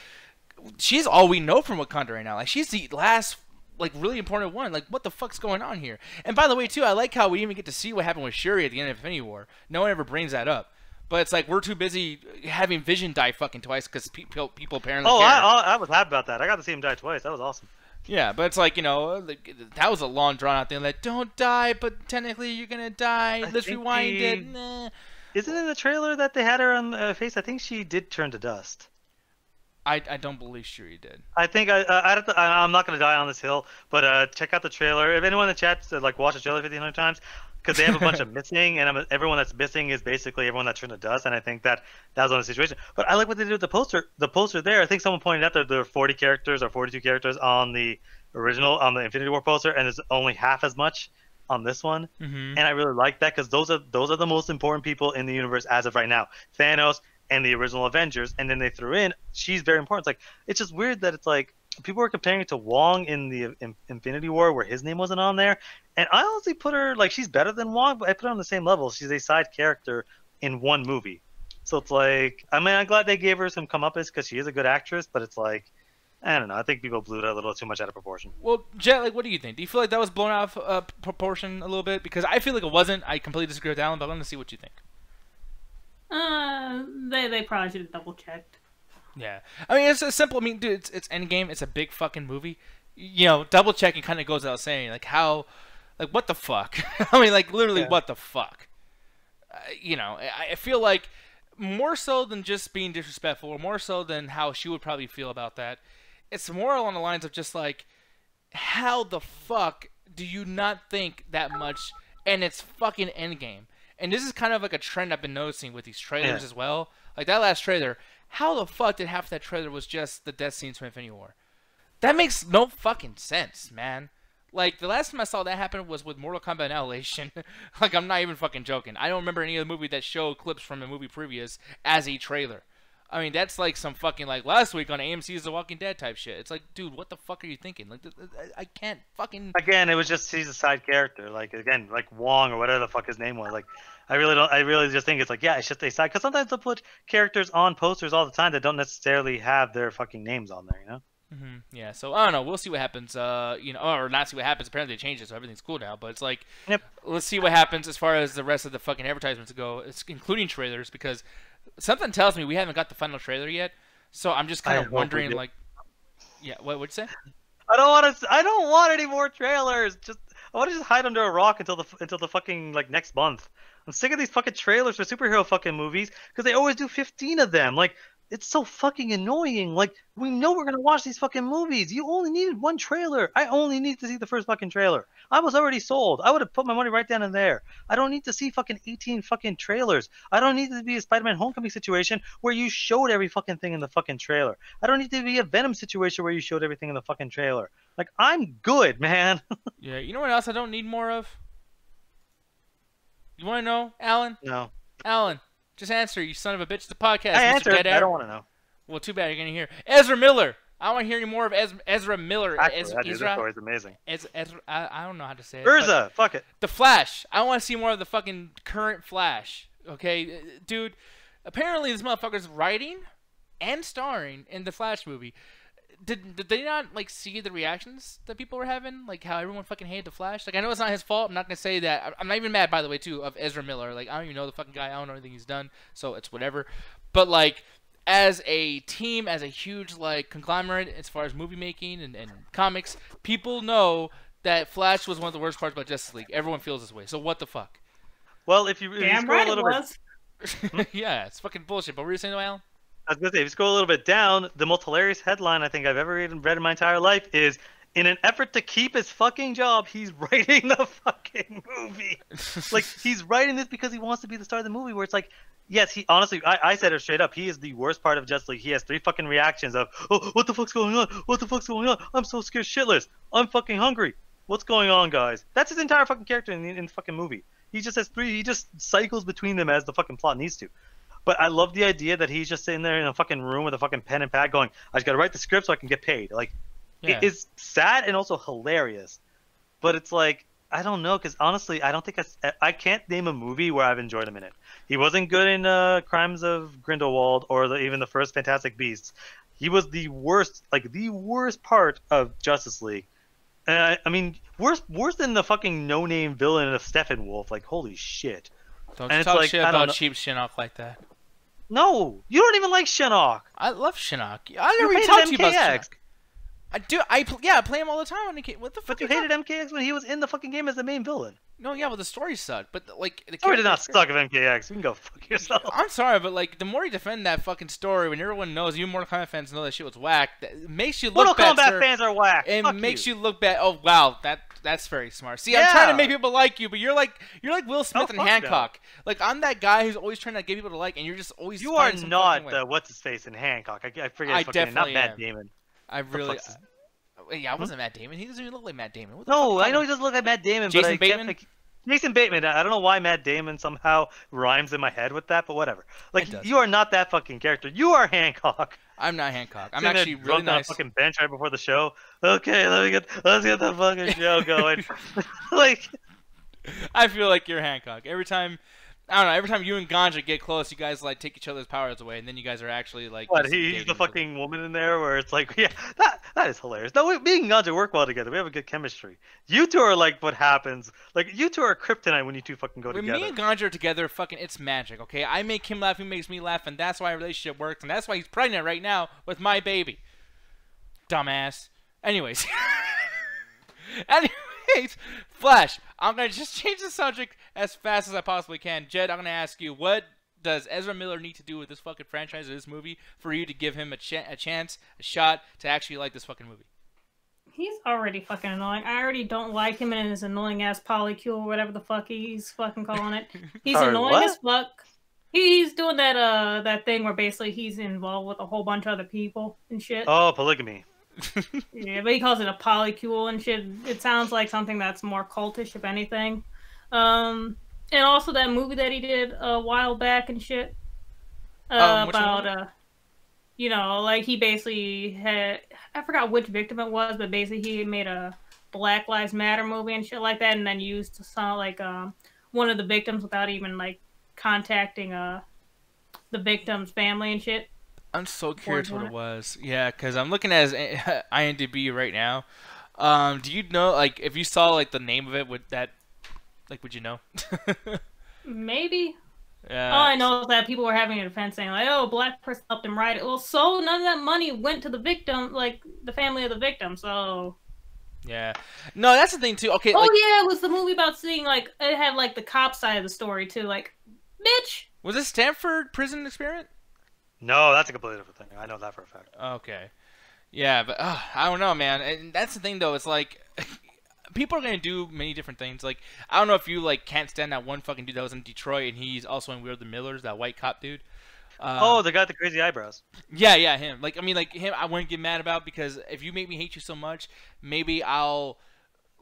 she's all we know from Wakanda right now. Like, she's the last, like, really important one. Like, what the fuck's going on here? And by the way, too, I like how we even get to see what happened with Shuri at the end of Infinity War. No one ever brings that up. But it's like, we're too busy having Vision die fucking twice because people apparently care. I was happy about that. I got to see him die twice. That was awesome. Yeah, but it's like, that was a long drawn-out thing. Like, don't die, but technically you're going to die. Let's rewind it. Nah. Isn't it in the trailer that they had her on the face? I think she did turn to dust. I don't believe Shuri did. I think I'm not going to die on this hill, but check out the trailer. If anyone in the chat said, like, watch the trailer 1,500 times, because they have a bunch of missing, and everyone that's missing is basically everyone that turned to dust, and I think that was on the situation. But I like what they did with the poster. The poster there, I think someone pointed out that there are 40 characters or 42 characters on the original, on the Infinity War poster, and there's only half as much on this one. Mm-hmm. And I really like that because those are the most important people in the universe as of right now. Thanos and the original Avengers, and then they threw in, she's very important. It's just weird that it's like, people were comparing it to Wong in the Infinity War where his name wasn't on there. And I honestly put her, like, she's better than Wong, but I put her on the same level. She's a side character in one movie. So it's like, I mean, I'm glad they gave her some comeuppance because she is a good actress, but it's like, I don't know. I think people blew it a little too much out of proportion. Well, Jet, like, what do you think? Do you feel like that was blown out of proportion a little bit? Because I feel like it wasn't. I completely disagree with Alan, but I want to see what you think. They probably should have double-checked. Yeah. I mean, it's simple. I mean, dude, it's Endgame. It's a big fucking movie. Double checking kind of goes without saying. Like, how, like, what the fuck? I mean, like, literally, what the fuck? I feel like more so than just being disrespectful, or more so than how she would probably feel about that, it's more along the lines of just like, how the fuck do you not think that much? And it's fucking Endgame. And this is kind of like a trend I've been noticing with these trailers as well. Like that last trailer, how the fuck did half that trailer was just the death scenes from Infinity War? That makes no fucking sense, man. Like, the last time I saw that happen was with Mortal Kombat Annihilation. Like, I'm not even fucking joking. I don't remember any other movie that showed clips from a movie previous as a trailer. I mean, that's like some fucking, like, last week on AMC's The Walking Dead type shit. It's like, dude, what the fuck are you thinking? Like, I can't fucking... Again, it was just, he's a side character. Like, again, like Wong or whatever the fuck his name was. Like, I really just think it's like, yeah, it's just a side. Because sometimes they'll put characters on posters all the time that don't necessarily have their fucking names on there, you know? Mm-hmm. Yeah, so I don't know. We'll see what happens. Or not see what happens. Apparently they changed it, so everything's cool now. But it's like, let's see what happens as far as the rest of the fucking advertisements go, including trailers, because something tells me we haven't got the final trailer yet. So I'm just kind of wondering, like, yeah, what'd you say? I don't want any more trailers. I want to just hide under a rock until the fucking like next month. I'm sick of these fucking trailers for superhero fucking movies because they always do 15 of them. Like, it's so fucking annoying. Like, we know we're gonna watch these fucking movies. You only needed one trailer. I only need to see the first fucking trailer. I was already sold. I would have put my money right down in there. I don't need to see fucking 18 fucking trailers. I don't need to be a Spider-Man Homecoming situation where you showed every fucking thing in the fucking trailer. I don't need to be a Venom situation where you showed everything in the fucking trailer. Like, I'm good, man. Yeah, you know what else I don't need more of? You want to know, Alan? No. Alan, just answer, you son of a bitch. It's the podcast. I Mr. answered. Dead Air. I don't want to know. Well, too bad you're gonna hear Ezra Miller. I want to hear any more of Ezra Miller. Actually, this Ezra. story's amazing. Ezra. I don't know how to say it. Urza, fuck it. The Flash. I want to see more of the fucking current Flash. Okay, dude. Apparently, this motherfucker's writing and starring in the Flash movie. Did they not like see the reactions that people were having, like how everyone fucking hated the Flash? Like, I know it's not his fault. I'm not gonna say that. I'm not even mad, by the way, too, of Ezra Miller. Like, I don't even know the fucking guy. I don't know anything he's done, so it's whatever. But like, as a team, as a huge like conglomerate as far as movie making and comics, people know that Flash was one of the worst parts about Justice League. Everyone feels this way. So what the fuck? Well, if you scroll a little bit, yeah, it's fucking bullshit. But what were you saying, Alan? I was gonna say, if you scroll a little bit down, the most hilarious headline I think I've ever even read in my entire life is, in an effort to keep his fucking job, he's writing the fucking movie. Like, he's writing this because he wants to be the star of the movie, where it's like, yes, he honestly, I said it straight up, he is the worst part of Justice League. He has 3 fucking reactions of, oh, what the fuck's going on? What the fuck's going on? I'm so scared shitless. I'm fucking hungry. What's going on, guys? That's his entire fucking character in the fucking movie. He just has 3, he just cycles between them as the fucking plot needs to. But I love the idea that he's just sitting there in a fucking room with a fucking pen and pad going, I just gotta write the script so I can get paid. Like, Yeah. it is sad and also hilarious. But it's like, I don't know, because honestly, I don't think I can't name a movie where I've enjoyed him in it. He wasn't good in Crimes of Grindelwald or even the first Fantastic Beasts. He was the worst, like the worst part of Justice League. I mean, worse than the fucking no-name villain of Steppenwolf. Like, holy shit. Don't And you it's talk like, shit I don't about know. cheap Shinnok like that. No, you don't even like Shinnok. I love Shinnok. I never You even hated talked to you about MKX. Shinnok. I do. I play him all the time when he came. What the fuck? But you hated MKX when he was in the fucking game as the main villain. No, yeah, well the story sucked, but like the Story did not character- suck of MKX. You can go fuck yourself. I'm sorry, but like the more you defend that fucking story, when everyone knows, you Mortal Kombat fans know that shit was whack. That makes you look Mortal bad. Kombat Sir. fans are whack. It Fuck makes you look bad. Oh wow, that's very smart. See, I'm Yeah. trying to make people like you, but you're like Will Smith and fuck Hancock. Like I'm that guy who's always trying to get people to like, and you're just always. You are finding some fucking way. not what's his face in Hancock. I forget. I His fucking name. Not definitely Matt am. Damon. I really. fuck's his- Yeah, I wasn't Matt Damon. He doesn't even look like Matt Damon. What the No, fuck I know he doesn't look like Matt Damon. Jason but I Bateman? Can't, like, Jason Bateman. I don't know why Matt Damon somehow rhymes in my head with that, but whatever. It Like, does. you are not that fucking character. You are Hancock. I'm not Hancock. I'm Sitting there actually really drunk on a nice. fucking bench right before the show. Okay, let's get the fucking show going. Like, I feel like you're Hancock. Every time, I don't know. Every time you and Ganja get close, you guys like take each other's powers away, and then you guys are actually like. what? just He's dating the each other. fucking woman in there, where it's like, yeah, that is hilarious. No, me and Ganja work well together. We have a good chemistry. You two are like what happens. Like, you two are kryptonite when you two fucking go When together. me and Ganja are together, fucking, it's magic. Okay, I make him laugh, he makes me laugh, and that's why our relationship works, and that's why he's pregnant right now with my baby. Dumbass. Anyways. Anyways, Flash. I'm gonna just change the subject as fast as I possibly can. Jed, I'm gonna ask you, what does Ezra Miller need to do with this fucking franchise or this movie for you to give him a chance, a shot to actually like this fucking movie? He's already fucking annoying. I already don't like him and his annoying ass polycule or whatever the fuck he's fucking calling it. He's Sorry, annoying what? as fuck. He's doing that thing where basically he's involved with a whole bunch of other people and shit. Oh, polygamy. Yeah, but he calls it a polycule and shit. It sounds like something that's more cultish, if anything. And also that movie that he did a while back and shit. Which About you know, like he basically had, I forgot which victim it was, but basically he made a Black Lives Matter movie and shit like that, and then used some like one of the victims without even like contacting the victim's family and shit. I'm so curious what doing it it. was. Yeah, because I'm looking at his IMDb right now. Do you know, like, if you saw, like, the name of it, would that, like, would you know? Maybe. Yeah. All I know is that people were having a defense saying like, "Oh, black person helped him write it." Well, so none of that money went to the victim, like the family of the victim. So. Yeah. No, that's the thing, too. Okay, Oh like, yeah, it was the movie about seeing like it had like the cop side of the story too. Like, bitch. was this Stanford prison experiment? No, that's a completely different thing. I know that for a fact. Okay. Yeah, but I don't know, man. And that's the thing, though. It's like people are gonna do many different things. Like I don't know if you like can't stand that one fucking dude that was in Detroit, and he's also in We're the Millers, that white cop dude. Oh, the guy with the crazy eyebrows. Yeah, him. Like I mean, like him, I wouldn't get mad about because if you make me hate you so much, maybe I'll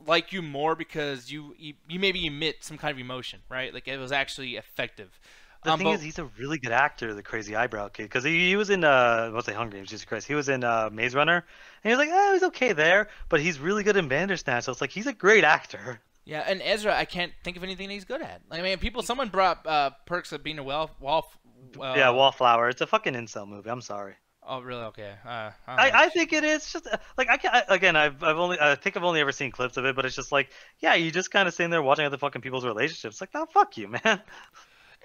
like you more because you maybe emit some kind of emotion, right? Like it was actually effective. The thing is, he's a really good actor, the crazy eyebrow kid, because he was in what's it, Hunger Games, Jesus Christ. He was in Maze Runner, and he was like, oh, he's okay there, but he's really good in Bandersnatch, so it's like he's a great actor. Yeah, and Ezra, I can't think of anything he's good at. I mean, someone brought Perks of Being a Wallflower. It's a fucking incel movie. I'm sorry. Oh, really? Okay. I think it is just like I think I've only ever seen clips of it, but it's just like, yeah, you just kind of sitting there watching other fucking people's relationships. Like, oh, fuck you, man.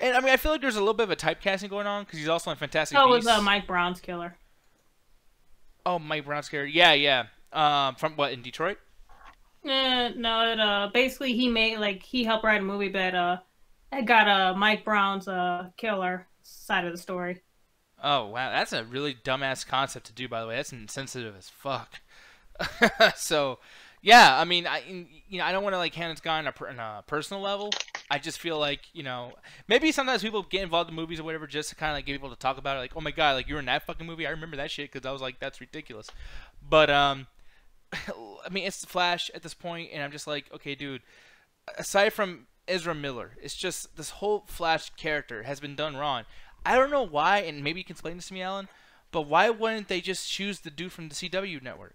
And I mean, I feel like there's a little bit of a typecasting going on because he's also in Fantastic Beasts. Oh, it was Mike Brown's killer. Oh, Mike Brown's killer. Yeah. From what, in Detroit? No. Basically, he helped write a movie that it got Mike Brown's killer side of the story. Oh wow, that's a really dumbass concept to do. By the way, that's insensitive as fuck. So, yeah, I mean, I don't want to like hand this guy on a personal level. I just feel like, maybe sometimes people get involved in movies or whatever just to kind of like get people to talk about it. Like, oh my god, like you were in that fucking movie. I remember that shit because I was like, that's ridiculous. But I mean, it's the Flash at this point, and I'm just like, okay, dude. Aside from Ezra Miller, it's just this whole Flash character has been done wrong. I don't know why, and maybe you can explain this to me, Alan, but why wouldn't they just choose the dude from the CW network?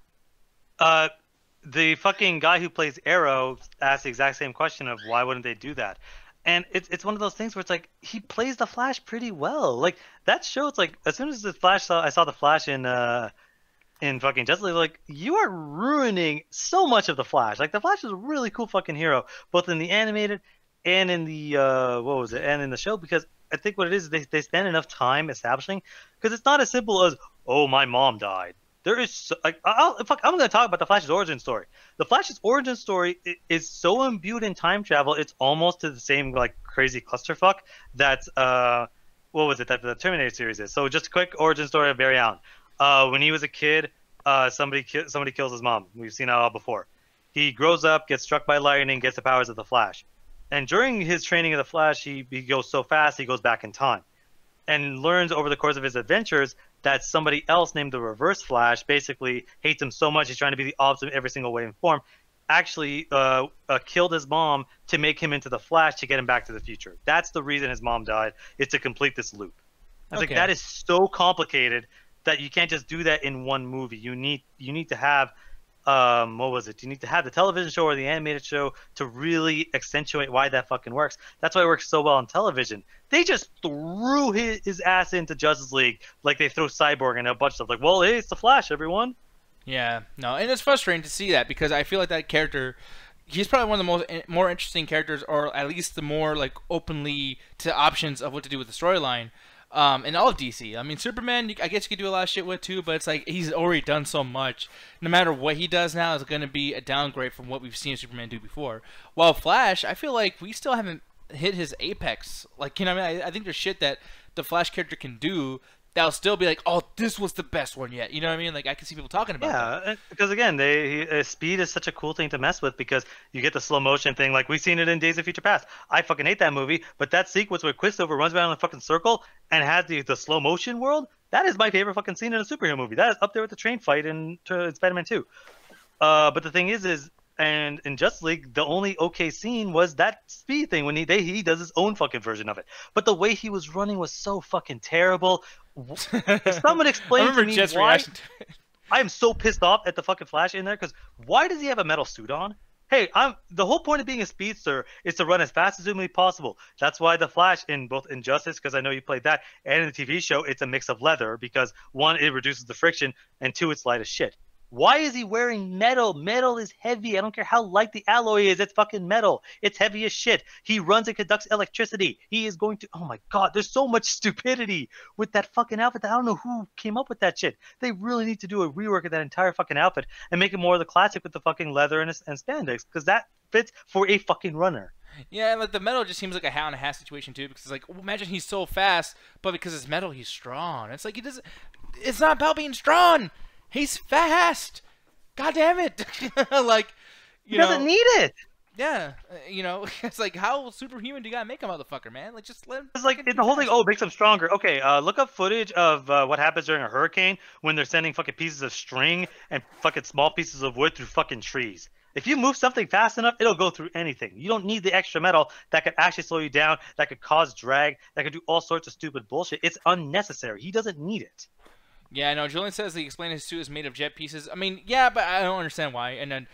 The fucking guy who plays Arrow asked the exact same question of why wouldn't they do that? And it's one of those things where it's like, he plays the Flash pretty well. Like, that show, it's like, as soon as I saw the Flash in fucking Justice League, like, you are ruining so much of the Flash. Like, the Flash is a really cool fucking hero, both in the animated and in the, and in the show, because I think what it is they spend enough time establishing, because it's not as simple as, oh, my mom died. There is like, I'm going to talk about the Flash's origin story. The Flash's origin story is so imbued in time travel, it's almost to the same like crazy clusterfuck that that the Terminator series is. So just a quick origin story of Barry Allen. When he was a kid, somebody kills his mom. We've seen that all before. He grows up, gets struck by lightning, gets the powers of the Flash. And during his training of the Flash, he goes so fast he goes back in time, and learns over the course of his adventures that somebody else named the Reverse Flash basically hates him so much he's trying to be the opposite in every single way and form, actually killed his mom to make him into the Flash to get him back to the future. That's the reason his mom died, is to complete this loop. I was like, that is so complicated that you can't just do that in one movie. You need to have you need to have the television show or the animated show to really accentuate why that fucking works. That's why it works so well on television. They just threw his ass into Justice League like they throw Cyborg and a bunch of stuff. Like, well, hey, it's the Flash, everyone. Yeah, no, and it's frustrating to see that because I feel like that character, he's probably one of the more interesting characters, or at least the more like openly to options of what to do with the storyline. In all of DC. I mean, Superman, I guess you could do a lot of shit with too, but it's like he's already done so much. No matter what he does now is going to be a downgrade from what we've seen Superman do before. While Flash, I feel like we still haven't hit his apex. Like, I mean, I think there's shit that the Flash character can do that'll still be like, oh, this was the best one yet. You know what I mean? Like, I can see people talking about that. Yeah, because again, speed is such a cool thing to mess with because you get the slow motion thing. Like, we've seen it in Days of Future Past. I fucking hate that movie, but that sequence where Quicksilver runs around in a fucking circle and has the slow motion world, that is my favorite fucking scene in a superhero movie. That is up there with the train fight in Spider-Man 2. But the thing is and in Justice League, the only okay scene was that speed thing when he does his own fucking version of it. But the way he was running was so fucking terrible. If someone explains to me why, I am so pissed off at the fucking Flash in there, because why does he have a metal suit on? Hey, the whole point of being a speedster is to run as fast as humanly possible. That's why the Flash in both Injustice, because I know you played that, and in the TV show, it's a mix of leather because one, it reduces the friction, and two, it's light as shit. Why is he wearing metal? Metal is heavy. I don't care how light the alloy is. It's fucking metal. It's heavy as shit. He runs and conducts electricity. He is going to... Oh my god, there's so much stupidity with that fucking outfit. I don't know who came up with that shit. They really need to do a rework of that entire fucking outfit and make it more of the classic with the fucking leather and spandex, because that fits for a fucking runner. Yeah, like the metal just seems like a hat and a half situation too, because it's like, well, imagine he's so fast, but because it's metal, he's strong. It's like, he doesn't... It's not about being strong. He's fast. God damn it. Like, he doesn't need it. Yeah. It's like, how superhuman do you gotta make a motherfucker, man? Like, just let him. It's like, the whole thing, it makes him stronger. Okay, look up footage of what happens during a hurricane when they're sending fucking pieces of string and fucking small pieces of wood through fucking trees. If you move something fast enough, it'll go through anything. You don't need the extra metal that could actually slow you down, that could cause drag, that could do all sorts of stupid bullshit. It's unnecessary. He doesn't need it. Yeah, I know. Julian says he explained his suit is made of jet pieces. I mean, yeah, but I don't understand why. And then,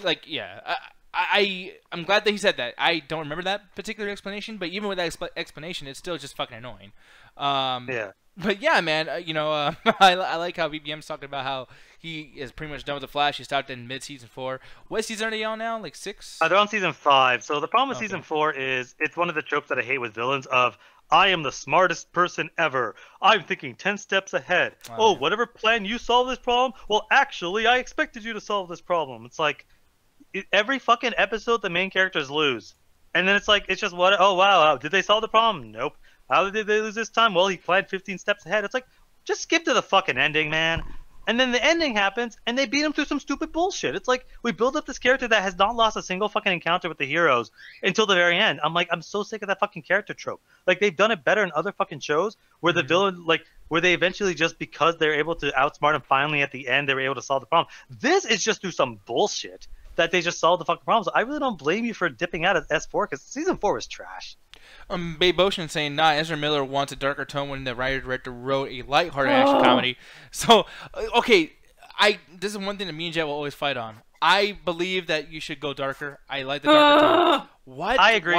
like, yeah, I'm glad that he said that. I don't remember that particular explanation, but even with that explanation, it's still just fucking annoying. Yeah. But yeah, man, I like how BBM's talking about how he is pretty much done with the Flash. He stopped in mid-season 4. What season are they on now? Like 6? They're on season 5. So the problem with season 4 is it's one of the tropes that I hate with villains of, I am the smartest person ever. I'm thinking 10 steps ahead. Oh, whatever plan you solve this problem? Well, actually, I expected you to solve this problem. It's like, every fucking episode, the main characters lose. And then it's like, it's just, what? Oh, wow. Did they solve the problem? Nope. How did they lose this time? Well, he planned 15 steps ahead. It's like, just skip to the fucking ending, man. And then the ending happens, and they beat him through some stupid bullshit. It's like, we build up this character that has not lost a single fucking encounter with the heroes until the very end. I'm like, I'm so sick of that fucking character trope. Like, they've done it better in other fucking shows where the villain, like, where they eventually just, because they're able to outsmart him finally at the end, they were able to solve the problem. This is just through some bullshit that they just solved the fucking problem. So I really don't blame you for dipping out of S4, because season 4 was trash. Babe Ocean saying, nah, Ezra Miller wants a darker tone when the writer-director wrote a lighthearted action comedy. So, okay, this is one thing that me and Jet will always fight on. I believe that you should go darker. I like the darker tone. What? I agree.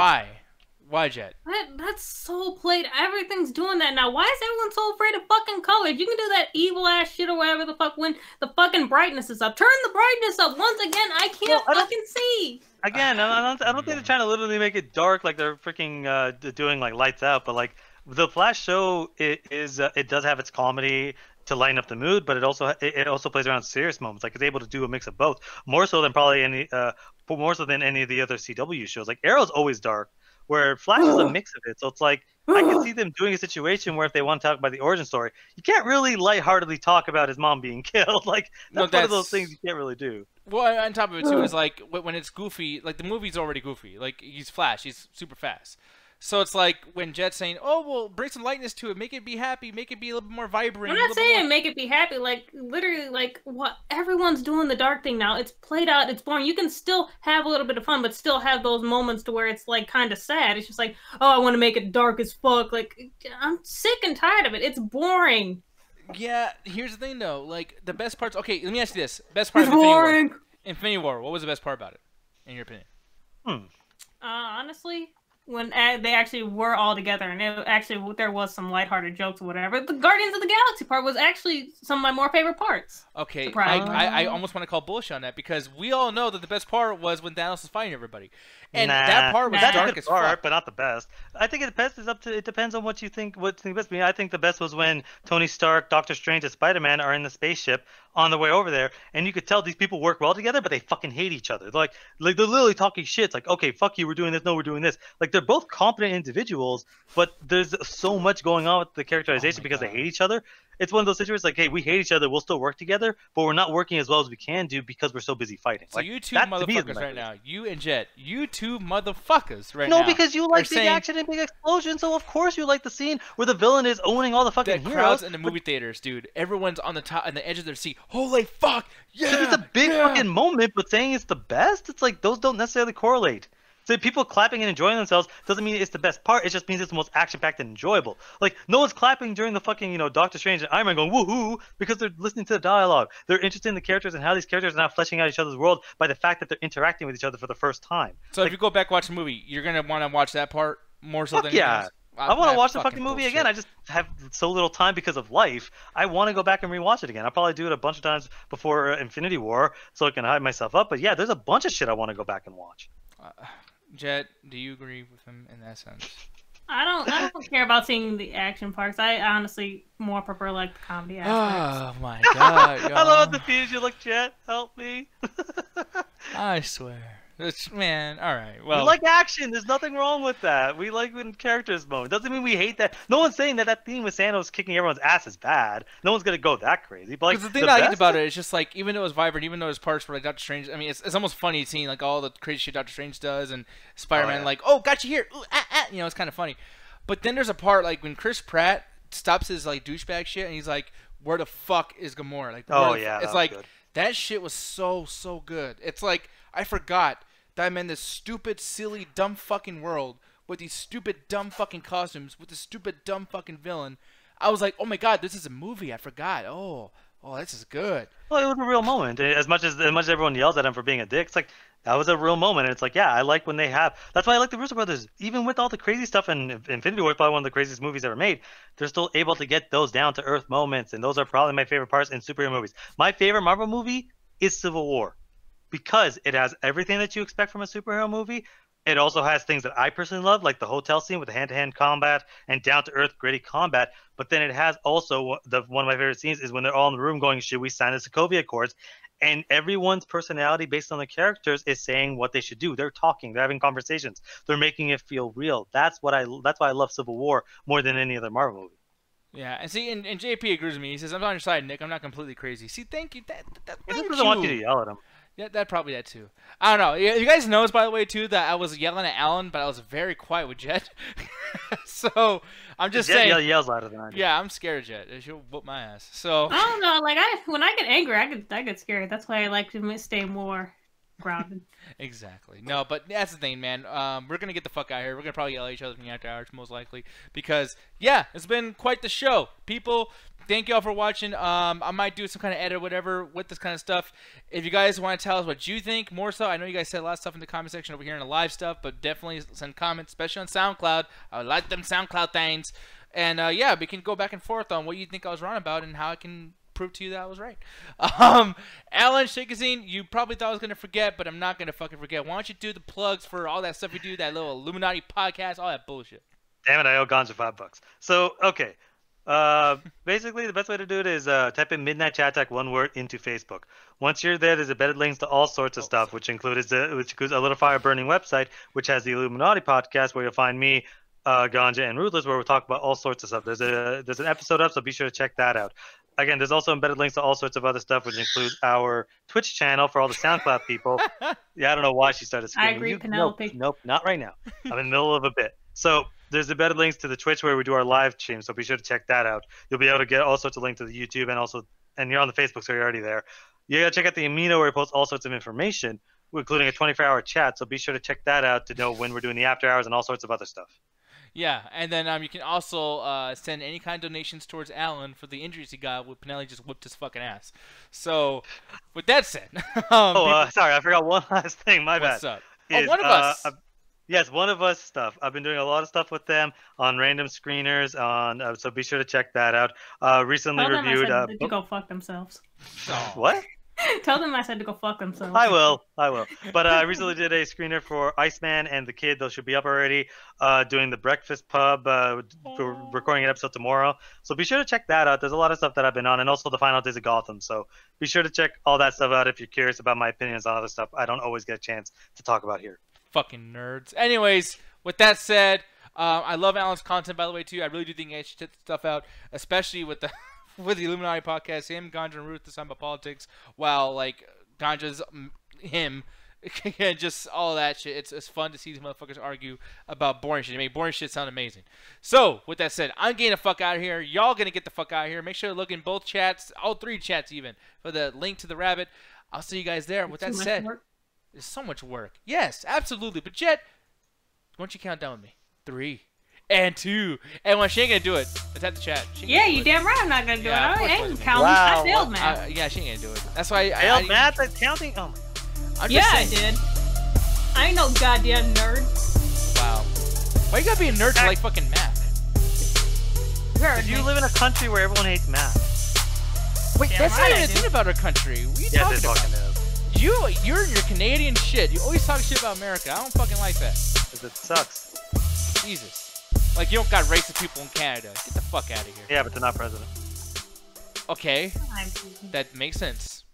Why, Jet? That's so played. Everything's doing that now. Why is everyone so afraid of fucking colors? You can do that evil ass shit or whatever the fuck when the fucking brightness is up. Turn the brightness up. Once again, I can't fucking see. Again, I don't think they're trying to literally make it dark like they're freaking doing like Lights Out, but like the Flash show, it does have its comedy to lighten up the mood, but it also plays around serious moments. Like, it's able to do a mix of both, more so than any of the other CW shows. Like, Arrow's always dark, where Flash is a mix of it. So it's like, I can see them doing a situation where if they want to talk about the origin story, you can't really lightheartedly talk about his mom being killed. Like, that's one of those things you can't really do. Well, on top of it, too, is like, when it's goofy, like, the movie's already goofy. Like, he's Flash. He's super fast. So it's like when Jet's saying, oh, well, bring some lightness to it. Make it be happy. Make it be a little bit more vibrant. I'm not saying make it be happy. Like, literally, like, what? Everyone's doing the dark thing now. It's played out. It's boring. You can still have a little bit of fun, but still have those moments to where it's, like, kind of sad. It's just like, oh, I want to make it dark as fuck. Like, I'm sick and tired of it. It's boring. Yeah, here's the thing, though. Like, the best parts... Okay, let me ask you this. Best part of Infinity War. Infinity War, what was the best part about it, in your opinion? Honestly... when they actually were all together, and there was some lighthearted jokes or whatever. The Guardians of the Galaxy part was actually some of my more favorite parts. Okay, I almost want to call bullshit on that, because we all know that the best part was when Thanos was fighting everybody, and that part was dark as fuck. But not the best. I think the best is it depends on what you think. What's the best? I think the best was when Tony Stark, Doctor Strange, and Spider-Man are in the spaceship on the way over there, and you could tell these people work well together, but they fucking hate each other. Like they're literally talking shit. It's like, okay, fuck you, we're doing this. No, we're doing this. Like, they're both competent individuals, but there's so much going on with the characterization because they hate each other. It's one of those situations like, hey, we hate each other, we'll still work together, but we're not working as well as we can do because we're so busy fighting. So like, you two motherfuckers right now, you and Jet, you two motherfuckers right now. No, because you like big action and big explosions, so of course you like the scene where the villain is owning all the fucking heroes. Crowds in the movie theaters, dude. Everyone's on the edge of their seat. Holy fuck! Yeah, it's a big fucking moment, but saying it's the best, it's like those don't necessarily correlate. So people clapping and enjoying themselves doesn't mean it's the best part. It just means it's the most action-packed and enjoyable. Like, no one's clapping during the fucking, Doctor Strange and Iron Man going woohoo because they're listening to the dialogue. They're interested in the characters and how these characters are now fleshing out each other's world by the fact that they're interacting with each other for the first time. So if you go back and watch the movie, you're gonna want to watch that part more so than yeah. I want to watch the fucking movie again. I just have so little time because of life. I want to go back and rewatch it again. I'll probably do it a bunch of times before Infinity War so I can hype myself up. But yeah, there's a bunch of shit I want to go back and watch. Jet, do you agree with him in that sense? I don't care about seeing the action parts. I honestly more prefer like the comedy aspects. Oh my god! I love the feels you look, Jet. Help me. I swear. Man, all right. Well, we like action. There's nothing wrong with that. We like when characters move. Doesn't mean we hate that. No one's saying that theme with Thanos kicking everyone's ass is bad. No one's gonna go that crazy. But like, the thing I hate about it is just like, even though it was vibrant, even though there's parts where like Doctor Strange. I mean, it's almost funny seeing like all the crazy shit Doctor Strange does and Spider-Man like, oh, got you here. Ooh, it's kind of funny. But then there's a part like when Chris Pratt stops his like douchebag shit and he's like, where the fuck is Gamora? Like, it's like good. That shit was so good. It's like, I forgot that I'm in this stupid, silly, dumb fucking world with these stupid, dumb fucking costumes with this stupid, dumb fucking villain. I was like, oh my god, this is a movie. I forgot. Oh, this is good. Well, it was a real moment. As much as everyone yells at him for being a dick, it's like that was a real moment. And it's like, yeah, I like when they have. That's why I like the Russo brothers. Even with all the crazy stuff, and Infinity War is probably one of the craziest movies ever made. They're still able to get those down to earth moments, and those are probably my favorite parts in superhero movies. My favorite Marvel movie is Civil War, because it has everything that you expect from a superhero movie. It also has things that I personally love, like the hotel scene with the hand-to-hand combat and down-to-earth gritty combat. But then it has also one of my favorite scenes is when they're all in the room going, should we sign the Sokovia Accords? And everyone's personality based on the characters is saying what they should do. They're talking. They're having conversations. They're making it feel real. That's why I love Civil War more than any other Marvel movie. Yeah, and see, and JP agrees with me. He says, I'm on your side, Nick. I'm not completely crazy. See, thank you. He just doesn't want you to yell at him. Yeah, that too. I don't know. You guys knows, by the way, too, that I was yelling at Alan, but I was very quiet with Jet. So I'm just saying. Jet yells louder than I do. Yeah, I'm scared of Jet. She'll whoop my ass. So I don't know. Like when I get angry, I get scared. That's why I like to stay more grounded. Exactly. No, but that's the thing, man. We're gonna get the fuck out of here. We're gonna probably yell at each other from the after hours, most likely, because yeah, it's been quite the show. People, thank y'all for watching. I might do some kind of edit or whatever with this kind of stuff. If you guys want to tell us what you think, more so, I know you guys said a lot of stuff in the comment section over here in the live stuff, but definitely send comments, especially on SoundCloud. I like them SoundCloud things. And yeah, we can go back and forth on what you think I was wrong about and how I can prove to you that I was right. Alan Shakazine, you probably thought I was going to forget, but I'm not going to fucking forget. Why don't you do the plugs for all that stuff you do, that little Illuminati podcast, all that bullshit. Damn it, I owe Ganja $5. So, okay. Basically, the best way to do it is type in Midnight Chat Attack, one word, into Facebook. Once you're there, there's embedded links to all sorts of stuff, which includes a little fire-burning website, which has the Illuminati podcast, where you'll find me, Ganja, and Ruthless, where we talk about all sorts of stuff. There's an episode up, so be sure to check that out. Again, there's also embedded links to all sorts of other stuff, which includes our Twitch channel for all the SoundCloud people. Yeah, I don't know why she started screaming. I agree, Penelope. Nope, not right now. I'm in the middle of a bit. So there's embedded links to the Twitch where we do our live stream, so be sure to check that out. You'll be able to get all sorts of links to the YouTube, and you're on the Facebook, so you're already there. You gotta check out the Amino, where we post all sorts of information, including a 24-hour chat, so be sure to check that out to know when we're doing the after hours and all sorts of other stuff. Yeah, and then you can also send any kind of donations towards Alan for the injuries he got when Pinelli just whipped his fucking ass. So, with that said... sorry, I forgot one last thing. My bad. What's up? One of us. Yes, One of Us stuff. I've been doing a lot of stuff with them on random screeners, so be sure to check that out. Recently reviewed... Tell them I said to go fuck themselves. What? Tell them I said to go fuck themselves. I will. But I recently did a screener for Iceman and the Kid. Those should be up already. Doing the Breakfast Pub. We're recording an episode tomorrow. So be sure to check that out. There's a lot of stuff that I've been on. And also the Final Days of Gotham. So be sure to check all that stuff out if you're curious about my opinions on other stuff I don't always get a chance to talk about here. Fucking nerds. Anyways, with that said, I love Alan's content, by the way, too. I really do think I should check stuff out, especially with the... with the Illuminati podcast, him, Ganja, and Ruth, this time about politics, while, like, Ganja's him, and just all that shit. It's fun to see these motherfuckers argue about boring shit. They make boring shit sound amazing. So, with that said, I'm getting the fuck out of here. Y'all gonna get the fuck out of here. Make sure to look in both chats, all three chats even, for the link to the rabbit. I'll see you guys there. With that said, there's so much work. Yes, absolutely. But Jet, why don't you count down with me? 3 and 2 and 1. She ain't gonna do it. It's at the chat. Yeah, you damn right I'm not gonna do it. I ain't counting. I failed math. Yeah, she ain't gonna do it. That's why I failed math at counting. Oh my. Yeah, I did. I ain't no goddamn nerd. Wow. Why you gotta be a nerd to like fucking math? Because you live in a country where everyone hates math. Wait, that's not even a thing about our country. What are you talking about? You're in your Canadian shit. You always talk shit about America. I don't fucking like that. Because it sucks. Jesus. Like, you don't got racist people in Canada. Get the fuck out of here. Yeah, but they're not president. Okay. That makes sense.